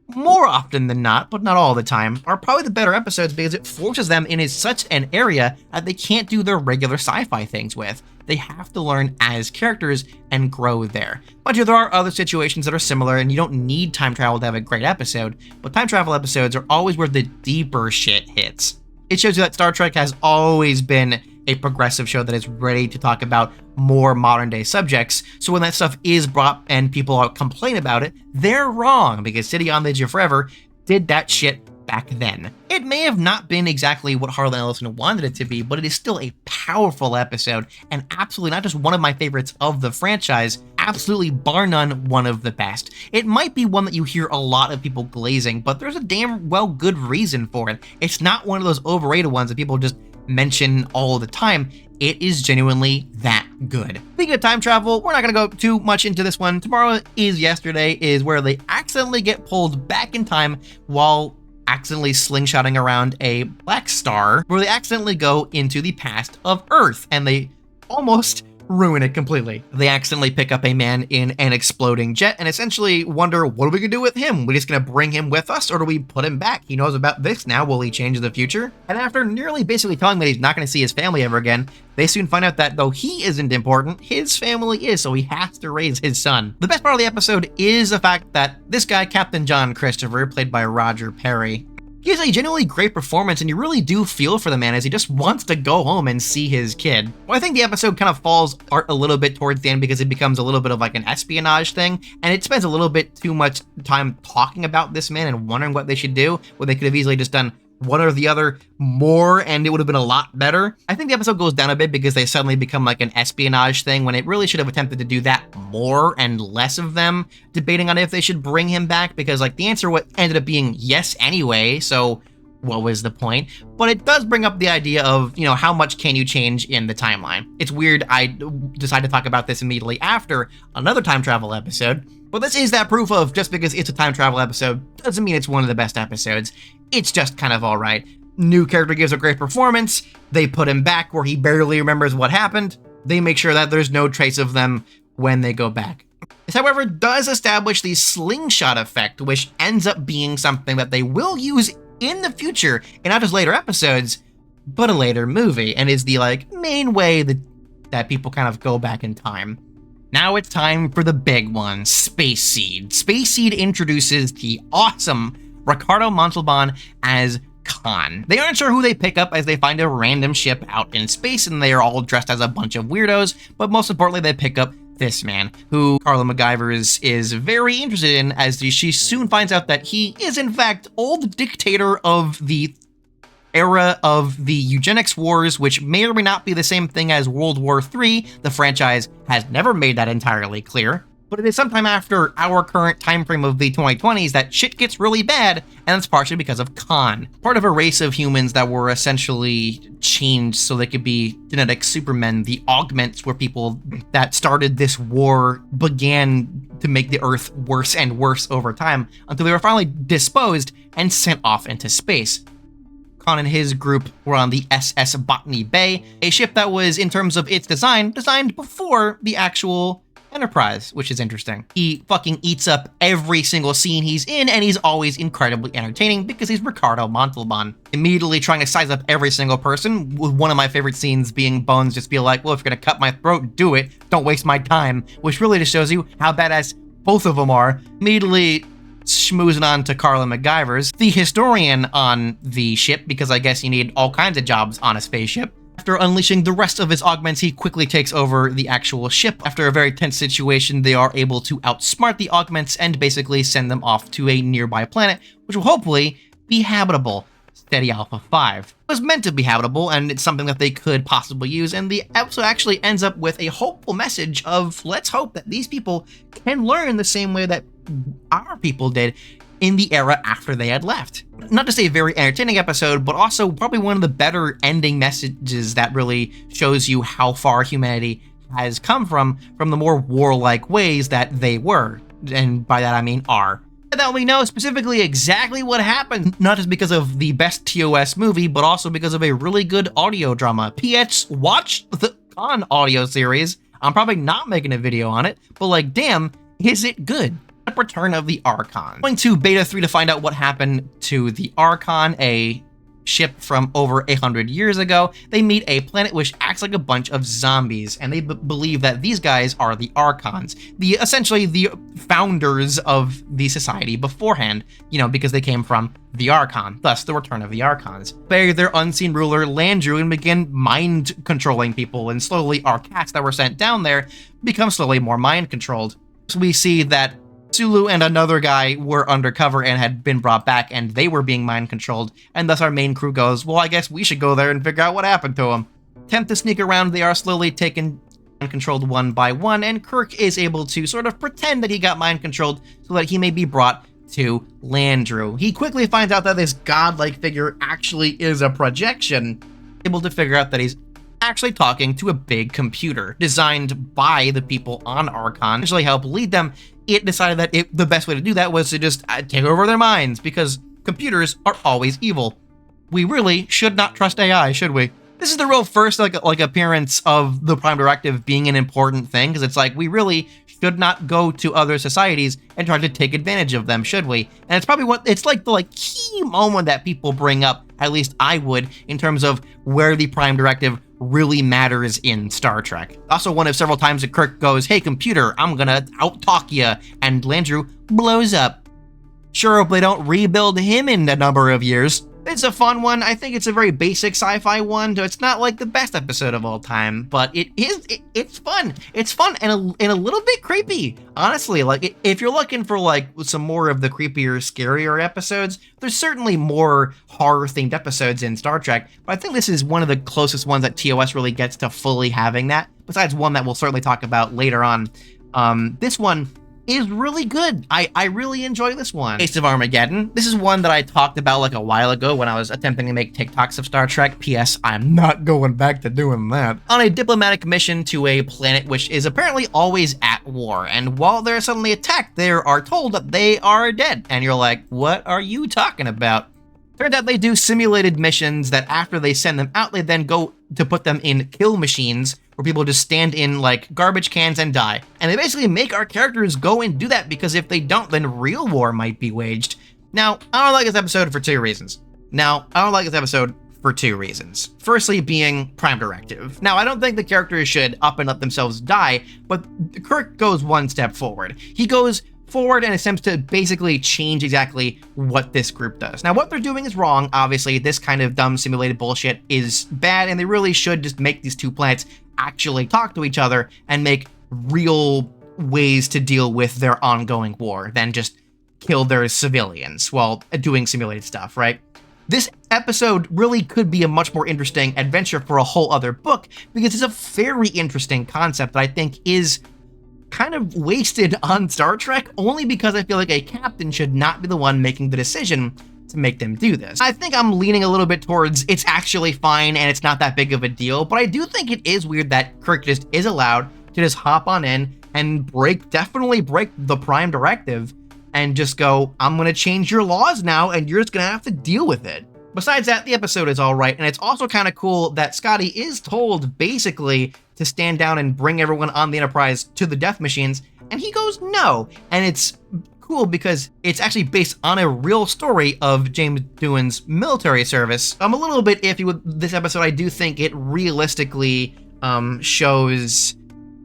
more often than not, but not all the time, are probably the better episodes because it forces them in such an area that they can't do their regular sci-fi things with. They have to learn as characters and grow there. But there are other situations that are similar, and you don't need time travel to have a great episode, but time travel episodes are always where the deeper shit hits. It shows you that Star Trek has always been a progressive show that is ready to talk about more modern day subjects, so when that stuff is brought and people complain about it, they're wrong, because City on the Edge of Forever did that shit back then. It may have not been exactly what Harlan Ellison wanted it to be, but it is still a powerful episode, and absolutely not just one of my favorites of the franchise, absolutely bar none one of the best. It might be one that you hear a lot of people glazing, but there's a damn well good reason for it. It's not one of those overrated ones that people just mention all the time. It is genuinely that good. Speaking of time travel, we're not going to go too much into this one. Tomorrow is Yesterday is where they accidentally get pulled back in time while accidentally slingshotting around a black star, where they accidentally go into the past of Earth, and they almost ruin it completely. They accidentally pick up a man in an exploding jet and essentially wonder, what are we gonna do with him? We're just gonna bring him with us, or do we put him back? He knows about this now, will he change the future? And after nearly basically telling that he's not gonna see his family ever again, they soon find out that though he isn't important, his family is, so he has to raise his son. The best part of the episode is the fact that this guy, Captain John Christopher, played by Roger Perry, he has a genuinely great performance, and you really do feel for the man as he just wants to go home and see his kid. Well, I think the episode kind of falls apart a little bit towards the end because it becomes a little bit of like an espionage thing, and it spends a little bit too much time talking about this man and wondering what they should do, where they could have easily just done one or the other more and it would have been a lot better. I think the episode goes down a bit because they suddenly become like an espionage thing when it really should have attempted to do that more and less of them debating on if they should bring him back, because like the answer ended up being yes anyway, so what was the point? But it does bring up the idea of, you know, how much can you change in the timeline? It's weird I decided to talk about this immediately after another time travel episode, but this is that proof of just because it's a time travel episode doesn't mean it's one of the best episodes. It's just kind of all right. New character gives a great performance. They put him back where he barely remembers what happened. They make sure that there's no trace of them when they go back. This, however, does establish the slingshot effect, which ends up being something that they will use in the future, and not just later episodes, but a later movie, and is the like main way that people kind of go back in time. Now it's time for the big one, Space Seed. Space Seed introduces the awesome Ricardo Montalban as Khan. They aren't sure who they pick up as they find a random ship out in space, and they are all dressed as a bunch of weirdos, but most importantly, they pick up this man, who Carla MacGyver is very interested in, as she soon finds out that he is in fact old dictator of the era of the eugenics wars, which may or may not be the same thing as World War III. The franchise has never made that entirely clear, but it is sometime after our current time frame of the 2020s that shit gets really bad, and that's partially because of Khan, part of a race of humans that were essentially changed so they could be genetic supermen. The augments were people that started this war, began to make the Earth worse and worse over time, until they were finally disposed and sent off into space. Khan and his group were on the SS Botany Bay, a ship that was, in terms of its design, designed before the actual Enterprise, which is interesting. He fucking eats up every single scene he's in, and he's always incredibly entertaining because he's Ricardo Montalban. Immediately trying to size up every single person, with one of my favorite scenes being Bones just be like, well, if you're gonna cut my throat, do it. Don't waste my time. Which really just shows you how badass both of them are. Immediately schmoozing on to Carla MacGyver's, the historian on the ship, because I guess you need all kinds of jobs on a spaceship. After unleashing the rest of his augments, he quickly takes over the actual ship. After a very tense situation, they are able to outsmart the augments and basically send them off to a nearby planet, which will hopefully be habitable. Steady Alpha 5. It was meant to be habitable, and it's something that they could possibly use, and the episode actually ends up with a hopeful message of, let's hope that these people can learn the same way that our people did in the era after they had left. Not just a very entertaining episode, but also probably one of the better ending messages that really shows you how far humanity has come from the more warlike ways that they were. And by that I mean are. And that we know specifically exactly what happened, not just because of the best TOS movie, but also because of a really good audio drama. P.S. Watch the Khan audio series. I'm probably not making a video on it, but like, damn, is it good? Return of the Archons. Going to Beta 3 to find out what happened to the Archon, a ship from over 100 years ago. They meet a planet which acts like a bunch of zombies, and they believe that these guys are the Archons, essentially the founders of the society beforehand, you know, because they came from the Archon, thus the return of the Archons. Bury their unseen ruler Landru and begin mind controlling people, and slowly our cats that were sent down there become slowly more mind controlled. So we see that Sulu and another guy were undercover and had been brought back, and they were being mind controlled, and thus our main crew goes, well, I guess we should go there and figure out what happened to them. Attempt to sneak around, they are slowly taken mind controlled one by one, and Kirk is able to sort of pretend that he got mind controlled so that he may be brought to Landru. He quickly finds out that this godlike figure actually is a projection, able to figure out that he's actually talking to a big computer designed by the people on Archon, actually help lead them. It decided that the best way to do that was to just take over their minds, because computers are always evil. We really should not trust AI, should we? This is the real first like appearance of the Prime Directive being an important thing, because it's like, we really should not go to other societies and try to take advantage of them, should we? And it's probably it's like the key moment that people bring up, at least I would, in terms of where the Prime Directive really matters in Star Trek. Also one of several times that Kirk goes, hey computer, I'm gonna out-talk ya, and Landru blows up. Sure, if they don't rebuild him in a number of years, It's a fun one. I think it's a very basic sci-fi one, so it's not like the best episode of all time, but it's fun. It's fun and a little bit creepy, honestly. Like, if you're looking for like some more of the creepier, scarier episodes, there's certainly more horror-themed episodes in Star Trek, but I think this is one of the closest ones that TOS really gets to fully having that, besides one that we'll certainly talk about later on. This one is really good. I really enjoy this one. Tate of Armageddon. This is one that I talked about like a while ago when I was attempting to make TikToks of Star Trek. P.S. I'm not going back to doing that. On a diplomatic mission to a planet which is apparently always at war, and while they're suddenly attacked, they are told that they are dead. And you're like, what are you talking about? Turns out they do simulated missions that after they send them out, they then go to put them in kill machines where people just stand in like garbage cans and die. And they basically make our characters go and do that because if they don't, then real war might be waged. Now, I don't like this episode for two reasons. Firstly being Prime Directive. Now, I don't think the characters should up and let themselves die, but Kirk goes one step forward. He goes forward and attempts to basically change exactly what this group does. Now, what they're doing is wrong. Obviously, this kind of dumb simulated bullshit is bad, and they really should just make these two planets actually talk to each other and make real ways to deal with their ongoing war than just kill their civilians while doing simulated stuff, right? This episode really could be a much more interesting adventure for a whole other book because it's a very interesting concept that I think is kind of wasted on Star Trek only because I feel like a captain should not be the one making the decision to make them do this. I think I'm leaning a little bit towards it's actually fine and it's not that big of a deal, but I do think it is weird that Kirk just is allowed to just hop on in and definitely break the Prime Directive and just go, I'm gonna change your laws now and you're just gonna have to deal with it. Besides that, the episode is all right, and it's also kind of cool that Scotty is told basically to stand down and bring everyone on the Enterprise to the death machines, and he goes no. And it's cool because it's actually based on a real story of James Doohan's military service. I'm a little bit iffy with this episode. I do think it realistically shows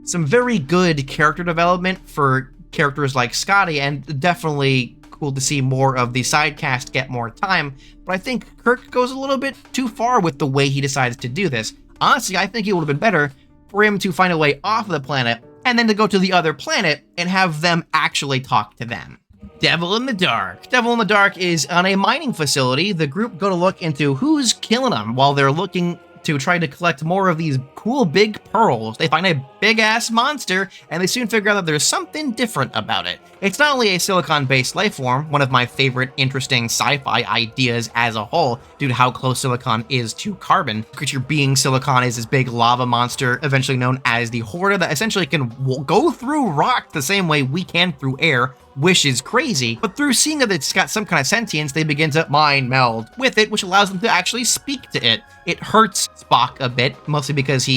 some very good character development for characters like Scotty, and definitely cool to see more of the side cast get more time, but I think Kirk goes a little bit too far with the way he decides to do this. Honestly, I think it would have been better for him to find a way off of the planet and then to go to the other planet and have them actually talk to them. Devil in the Dark. Devil in the Dark is on a mining facility. The group go to look into who's killing them while they're looking to try to collect more of these cool big pearls. They find a big-ass monster, and they soon figure out that there's something different about it. It's not only a silicon-based life form, one of my favorite interesting sci-fi ideas as a whole, due to how close silicon is to carbon. The creature being silicon is this big lava monster, eventually known as the Horta, that essentially can go through rock the same way we can through air, which is crazy, but through seeing that it's got some kind of sentience, they begin to mind meld with it, which allows them to actually speak to it. It hurts Spock a bit, mostly because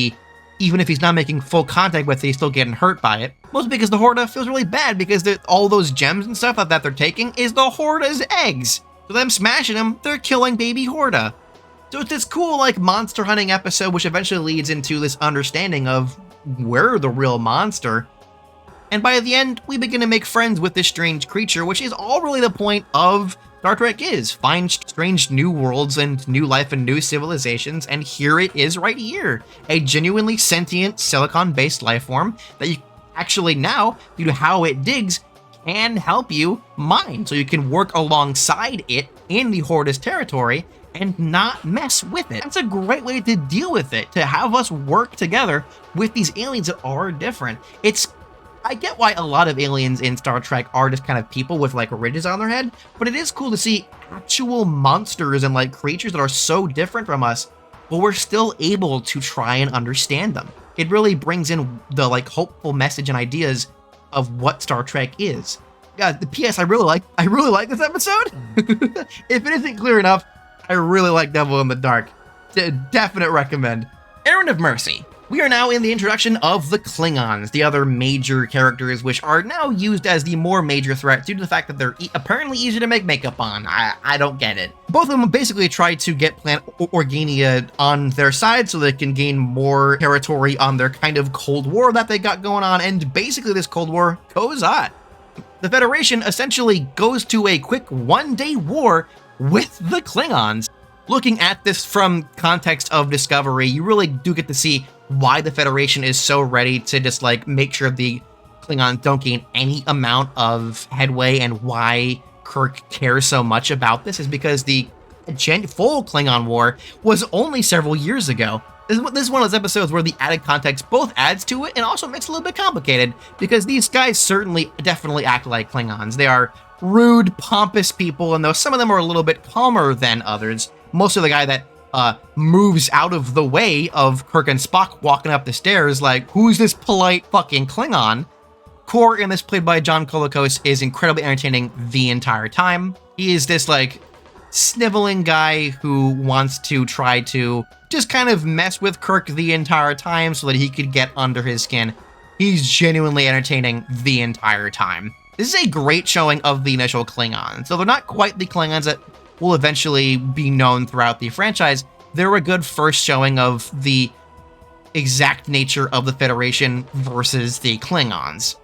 even if he's not making full contact with it, he's still getting hurt by it. Mostly because the Horta feels really bad because all those gems and stuff that they're taking is the Horta's eggs. So them smashing them, they're killing baby Horta. So it's this cool like monster hunting episode, which eventually leads into this understanding of we're the real monster. And by the end, we begin to make friends with this strange creature, which is all really the point of Star Trek is. Find strange new worlds and new life and new civilizations, and here it is right here. A genuinely sentient silicon-based life form that you actually now, due to how it digs, can help you mine. So you can work alongside it in the Horta's territory and not mess with it. That's a great way to deal with it, to have us work together with these aliens that are different. I get why a lot of aliens in Star Trek are just kind of people with like ridges on their head, but it is cool to see actual monsters and like creatures that are so different from us, but we're still able to try and understand them. It really brings in the like hopeful message and ideas of what Star Trek is. Yeah, the PS I really like this episode. If it isn't clear enough, I really like Devil in the Dark. Definite recommend. Errand of Mercy. We are now in the introduction of the Klingons, the other major characters, which are now used as the more major threat due to the fact that they're apparently easy to make makeup on. I don't get it. Both of them basically try to get Planet Organia on their side so they can gain more territory on their kind of Cold War that they got going on, and basically this Cold War goes on. The Federation essentially goes to a quick one-day war with the Klingons. looking at this from context of Discovery, you really do get to see why the Federation is so ready to just like make sure the Klingons don't gain any amount of headway, and why Kirk cares so much about this is because the full Klingon War was only several years ago. This is one of those episodes where the added context both adds to it and also makes it a little bit complicated, because these guys definitely act like Klingons. They are rude, pompous people, and though some of them are a little bit calmer than others, most of the guy that moves out of the way of Kirk and Spock walking up the stairs like, who's this polite fucking Klingon? Kor, in this, played by John Colicos, is incredibly entertaining the entire time. He is this like sniveling guy who wants to try to just kind of mess with Kirk the entire time so that he could get under his skin. He's genuinely entertaining the entire time. This is a great showing of the initial Klingons. So they're not quite the Klingons that will eventually be known throughout the franchise. They're a good first showing of the exact nature of the Federation versus the Klingons.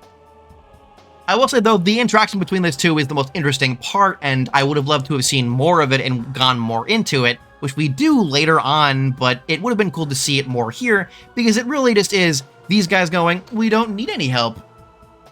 I will say, though, the interaction between those two is the most interesting part, and I would have loved to have seen more of it and gone more into it, which we do later on, but it would have been cool to see it more here, because it really just is these guys going, we don't need any help.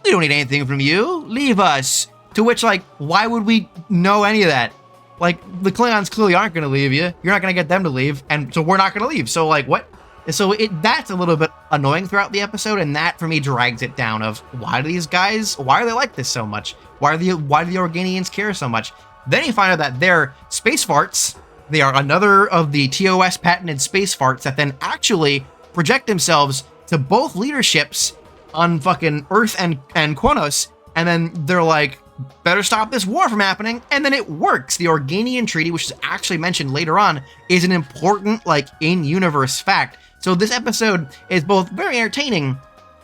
We don't need anything from you. Leave us. To which, like, why would we know any of that? Like, the Klingons clearly aren't going to leave you. You're not going to get them to leave, and so we're not going to leave. So, like, what? So that's a little bit annoying throughout the episode, and that for me drags it down of why are they like this so much? Why do the Organians care so much? Then you find out that they're space farts. They are another of the TOS patented space farts that then actually project themselves to both leaderships on fucking Earth and Kodos, and then they're like, better stop this war from happening, and then it works. The Organian Treaty, which is actually mentioned later on, is an important, like, in-universe fact. So this episode is both very entertaining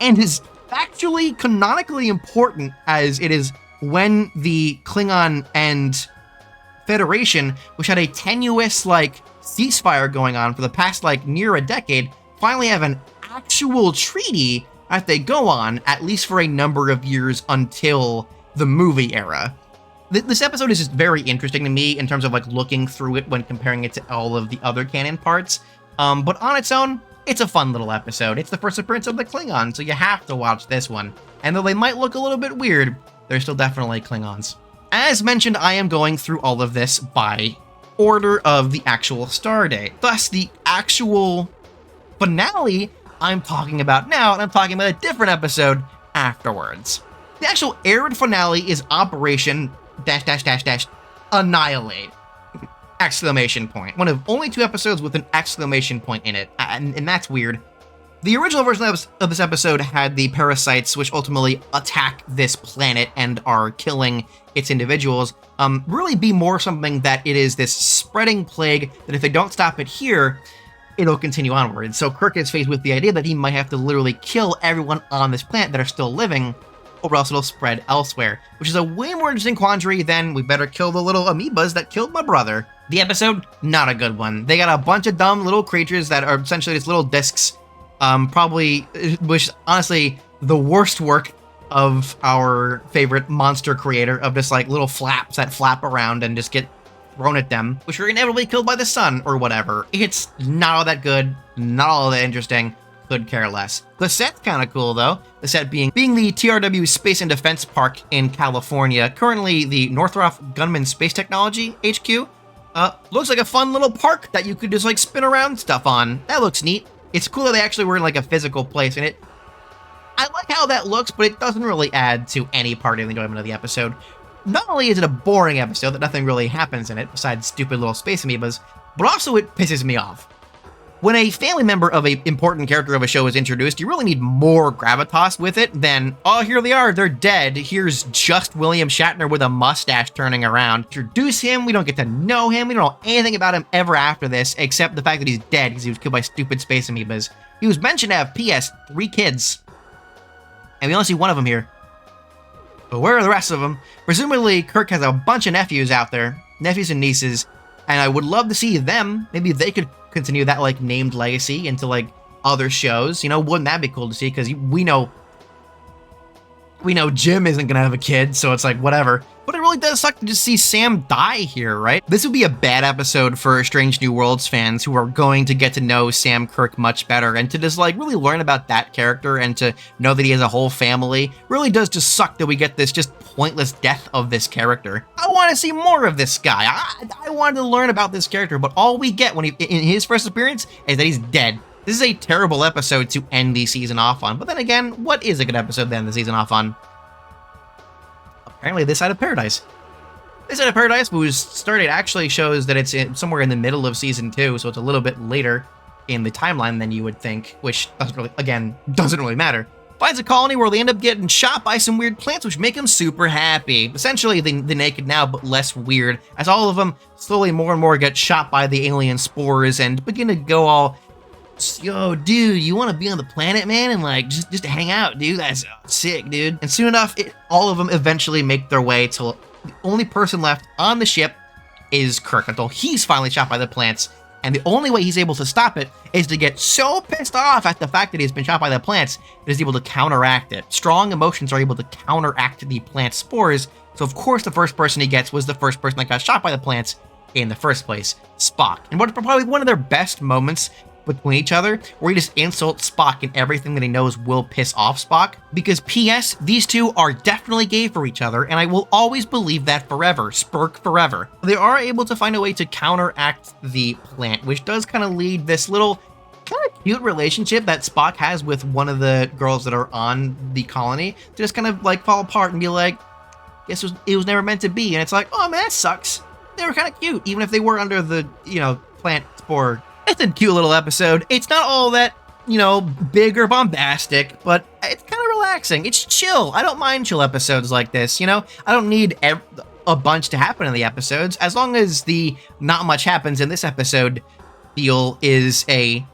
and is actually canonically important, as it is when the Klingon and Federation, which had a tenuous, like, ceasefire going on for the past, like, near a decade, finally have an actual treaty that they go on, at least for a number of years until the movie era. This episode is just very interesting to me in terms of, like, looking through it when comparing it to all of the other canon parts. But on its own, it's a fun little episode. It's the first appearance of the Klingons, so you have to watch this one. And though they might look a little bit weird, they're still definitely Klingons. As mentioned, I am going through all of this by order of the actual star date. Thus, the actual finale I'm talking about now, and I'm talking about a different episode afterwards. The actual aired finale is Operation ... Annihilate! Exclamation point. One of only 2 episodes with an exclamation point in it, and that's weird. The original version of this episode had the parasites, which ultimately attack this planet and are killing its individuals, really be more something that it is this spreading plague that if they don't stop it here, it'll continue onward. So Kirk is faced with the idea that he might have to literally kill everyone on this planet that are still living, or else it'll spread elsewhere, which is a way more interesting quandary than we better kill the little amoebas that killed my brother. The episode, not a good one. They got a bunch of dumb little creatures that are essentially just little discs, which honestly, the worst work of our favorite monster creator of just like little flaps that flap around and just get thrown at them, which are inevitably killed by the sun or whatever. It's not all that good, not all that interesting. Could care less. The set's kind of cool though. The set being the TRW Space and Defense Park in California, currently the Northrop Grumman Space Technology HQ. Looks like a fun little park that you could just like spin around stuff on. That looks neat. It's cool that they actually were in like a physical place, and I like how that looks, but it doesn't really add to any part of the enjoyment of the episode. Not only is it a boring episode that nothing really happens in it besides stupid little space amoebas, but also it pisses me off. When a family member of an important character of a show is introduced, you really need more gravitas with it than, oh, here they are, they're dead. Here's just William Shatner with a mustache turning around. Introduce him, we don't get to know him, we don't know anything about him ever after this, except the fact that he's dead because he was killed by stupid space amoebas. He was mentioned to have, P.S., 3 kids. And we only see one of them here. But where are the rest of them? Presumably, Kirk has a bunch of nephews out there, nephews and nieces, and I would love to see them. Maybe they could continue that like named legacy into like other shows. You know, wouldn't that be cool to see? Because we know Jim isn't gonna have a kid, so it's like whatever. But it really does suck to just see Sam die here, right? This would be a bad episode for Strange New Worlds fans who are going to get to know Sam Kirk much better, and to just like really learn about that character and to know that he has a whole family. Really does just suck that we get this just pointless death of this character. I want to see more of this guy. I wanted to learn about this character, but all we get when in his first appearance is that he's dead. This is a terrible episode to end the season off on. But then again, what is a good episode to end the season off on? Apparently, This Side of Paradise. This Side of Paradise, whose start date actually shows that it's somewhere in the middle of season 2, so it's a little bit later in the timeline than you would think, which doesn't really matter. Finds a colony where they end up getting shot by some weird plants, which make them super happy. Essentially, the Naked now, but less weird, as all of them slowly more and more get shot by the alien spores and begin to go all, yo, dude, you want to be on the planet, man, and like just hang out, dude? That's sick, dude. And soon enough, all of them eventually make their way till the only person left on the ship is Kirk, until he's finally shot by the plants. And the only way he's able to stop it is to get so pissed off at the fact that he's been shot by the plants that he's able to counteract it. Strong emotions are able to counteract the plant spores. So of course the first person he gets was the first person that got shot by the plants in the first place, Spock. And what's probably one of their best moments between each other, where he just insults Spock and everything that he knows will piss off Spock. Because P.S., these two are definitely gay for each other, and I will always believe that forever. Spurk forever. They are able to find a way to counteract the plant, which does kind of lead this little kind of cute relationship that Spock has with one of the girls that are on the colony to just kind of like fall apart and be like, guess it was never meant to be. And it's like, oh man, that sucks. They were kind of cute, even if they were under the, plant spore. It's a cute little episode. It's not all that, big or bombastic, but it's kind of relaxing. It's chill. I don't mind chill episodes like this, I don't need a bunch to happen in the episodes. As long as the not much happens in this episode feel is a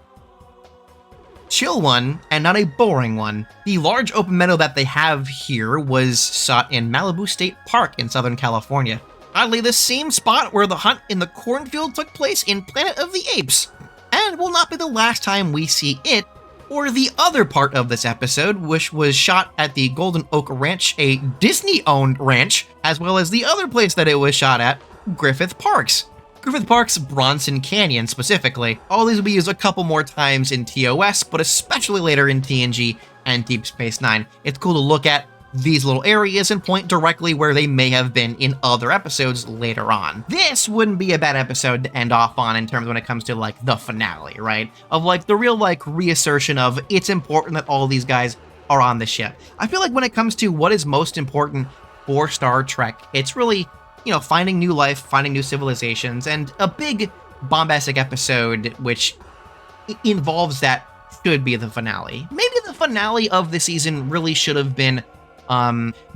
chill one and not a boring one. The large open meadow that they have here was shot in Malibu State Park in Southern California. Oddly, the same spot where the hunt in the cornfield took place in Planet of the Apes. And will not be the last time we see it, or the other part of this episode, which was shot at the Golden Oak Ranch, a Disney-owned ranch, as well as the other place that it was shot at, Griffith Parks. Griffith Park's Bronson Canyon, specifically. All these will be used a couple more times in TOS, but especially later in TNG and Deep Space Nine. It's cool to look at these little areas and point directly where they may have been in other episodes later on. This wouldn't be a bad episode to end off on in terms when it comes to like the finale, right? Of like the real like reassertion of it's important that all these guys are on the ship. I feel like when it comes to what is most important for Star Trek, it's really, finding new life, finding new civilizations, and a big bombastic episode which involves that should be the finale. Maybe the finale of the season really should have been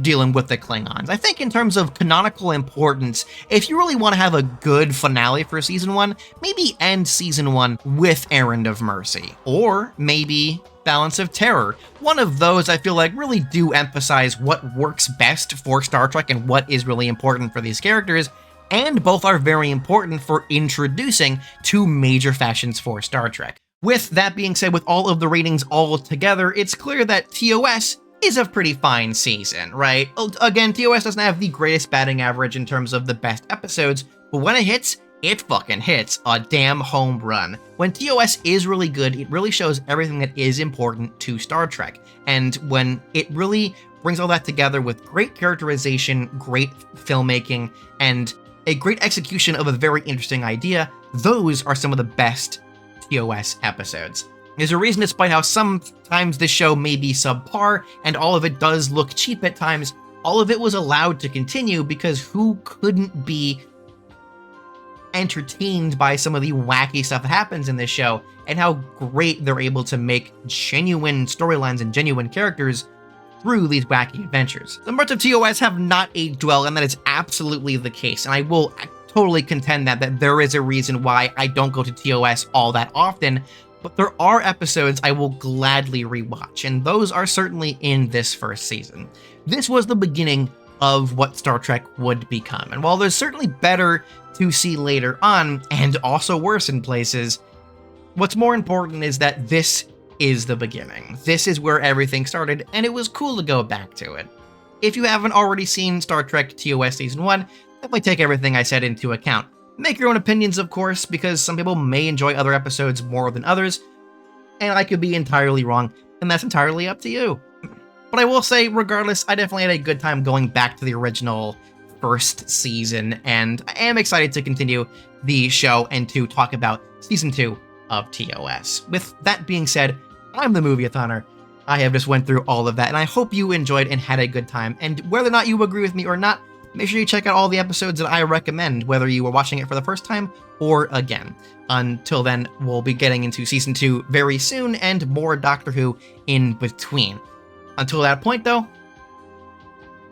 dealing with the Klingons. I think in terms of canonical importance, if you really want to have a good finale for season 1, maybe end season 1 with Errand of Mercy, or maybe Balance of Terror. One of those I feel like really do emphasize what works best for Star Trek and what is really important for these characters, and both are very important for introducing two major fashions for Star Trek. With that being said, with all of the ratings all together, it's clear that TOS is a pretty fine season, right? Again, TOS doesn't have the greatest batting average in terms of the best episodes, but when it hits, it fucking hits a damn home run. When TOS is really good, it really shows everything that is important to Star Trek. And when it really brings all that together with great characterization, great filmmaking, and a great execution of a very interesting idea, those are some of the best TOS episodes. There's a reason, despite how sometimes this show may be subpar and all of it does look cheap at times, all of it was allowed to continue because who couldn't be entertained by some of the wacky stuff that happens in this show and how great they're able to make genuine storylines and genuine characters through these wacky adventures. Some parts of TOS have not aged well, and that is absolutely the case, and I will totally contend that there is a reason why I don't go to TOS all that often, but there are episodes I will gladly rewatch, and those are certainly in this first season. This was the beginning of what Star Trek would become, and while there's certainly better to see later on, and also worse in places, what's more important is that this is the beginning. This is where everything started, and it was cool to go back to it. If you haven't already seen Star Trek TOS Season 1, definitely take everything I said into account. Make your own opinions, of course, because some people may enjoy other episodes more than others, and I could be entirely wrong, and that's entirely up to you. But I will say, regardless, I definitely had a good time going back to the original first season, and I am excited to continue the show and to talk about Season 2 of TOS. With that being said, I'm the Movie-a-thoner. I have just went through all of that, and I hope you enjoyed and had a good time, and whether or not you agree with me or not, make sure you check out all the episodes that I recommend, whether you were watching it for the first time or again. Until then, we'll be getting into Season 2 very soon, and more Doctor Who in between. Until that point, though,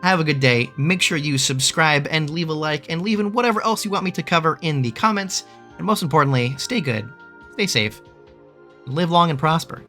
have a good day, make sure you subscribe and leave a like, and leave in whatever else you want me to cover in the comments, and most importantly, stay good, stay safe, live long and prosper.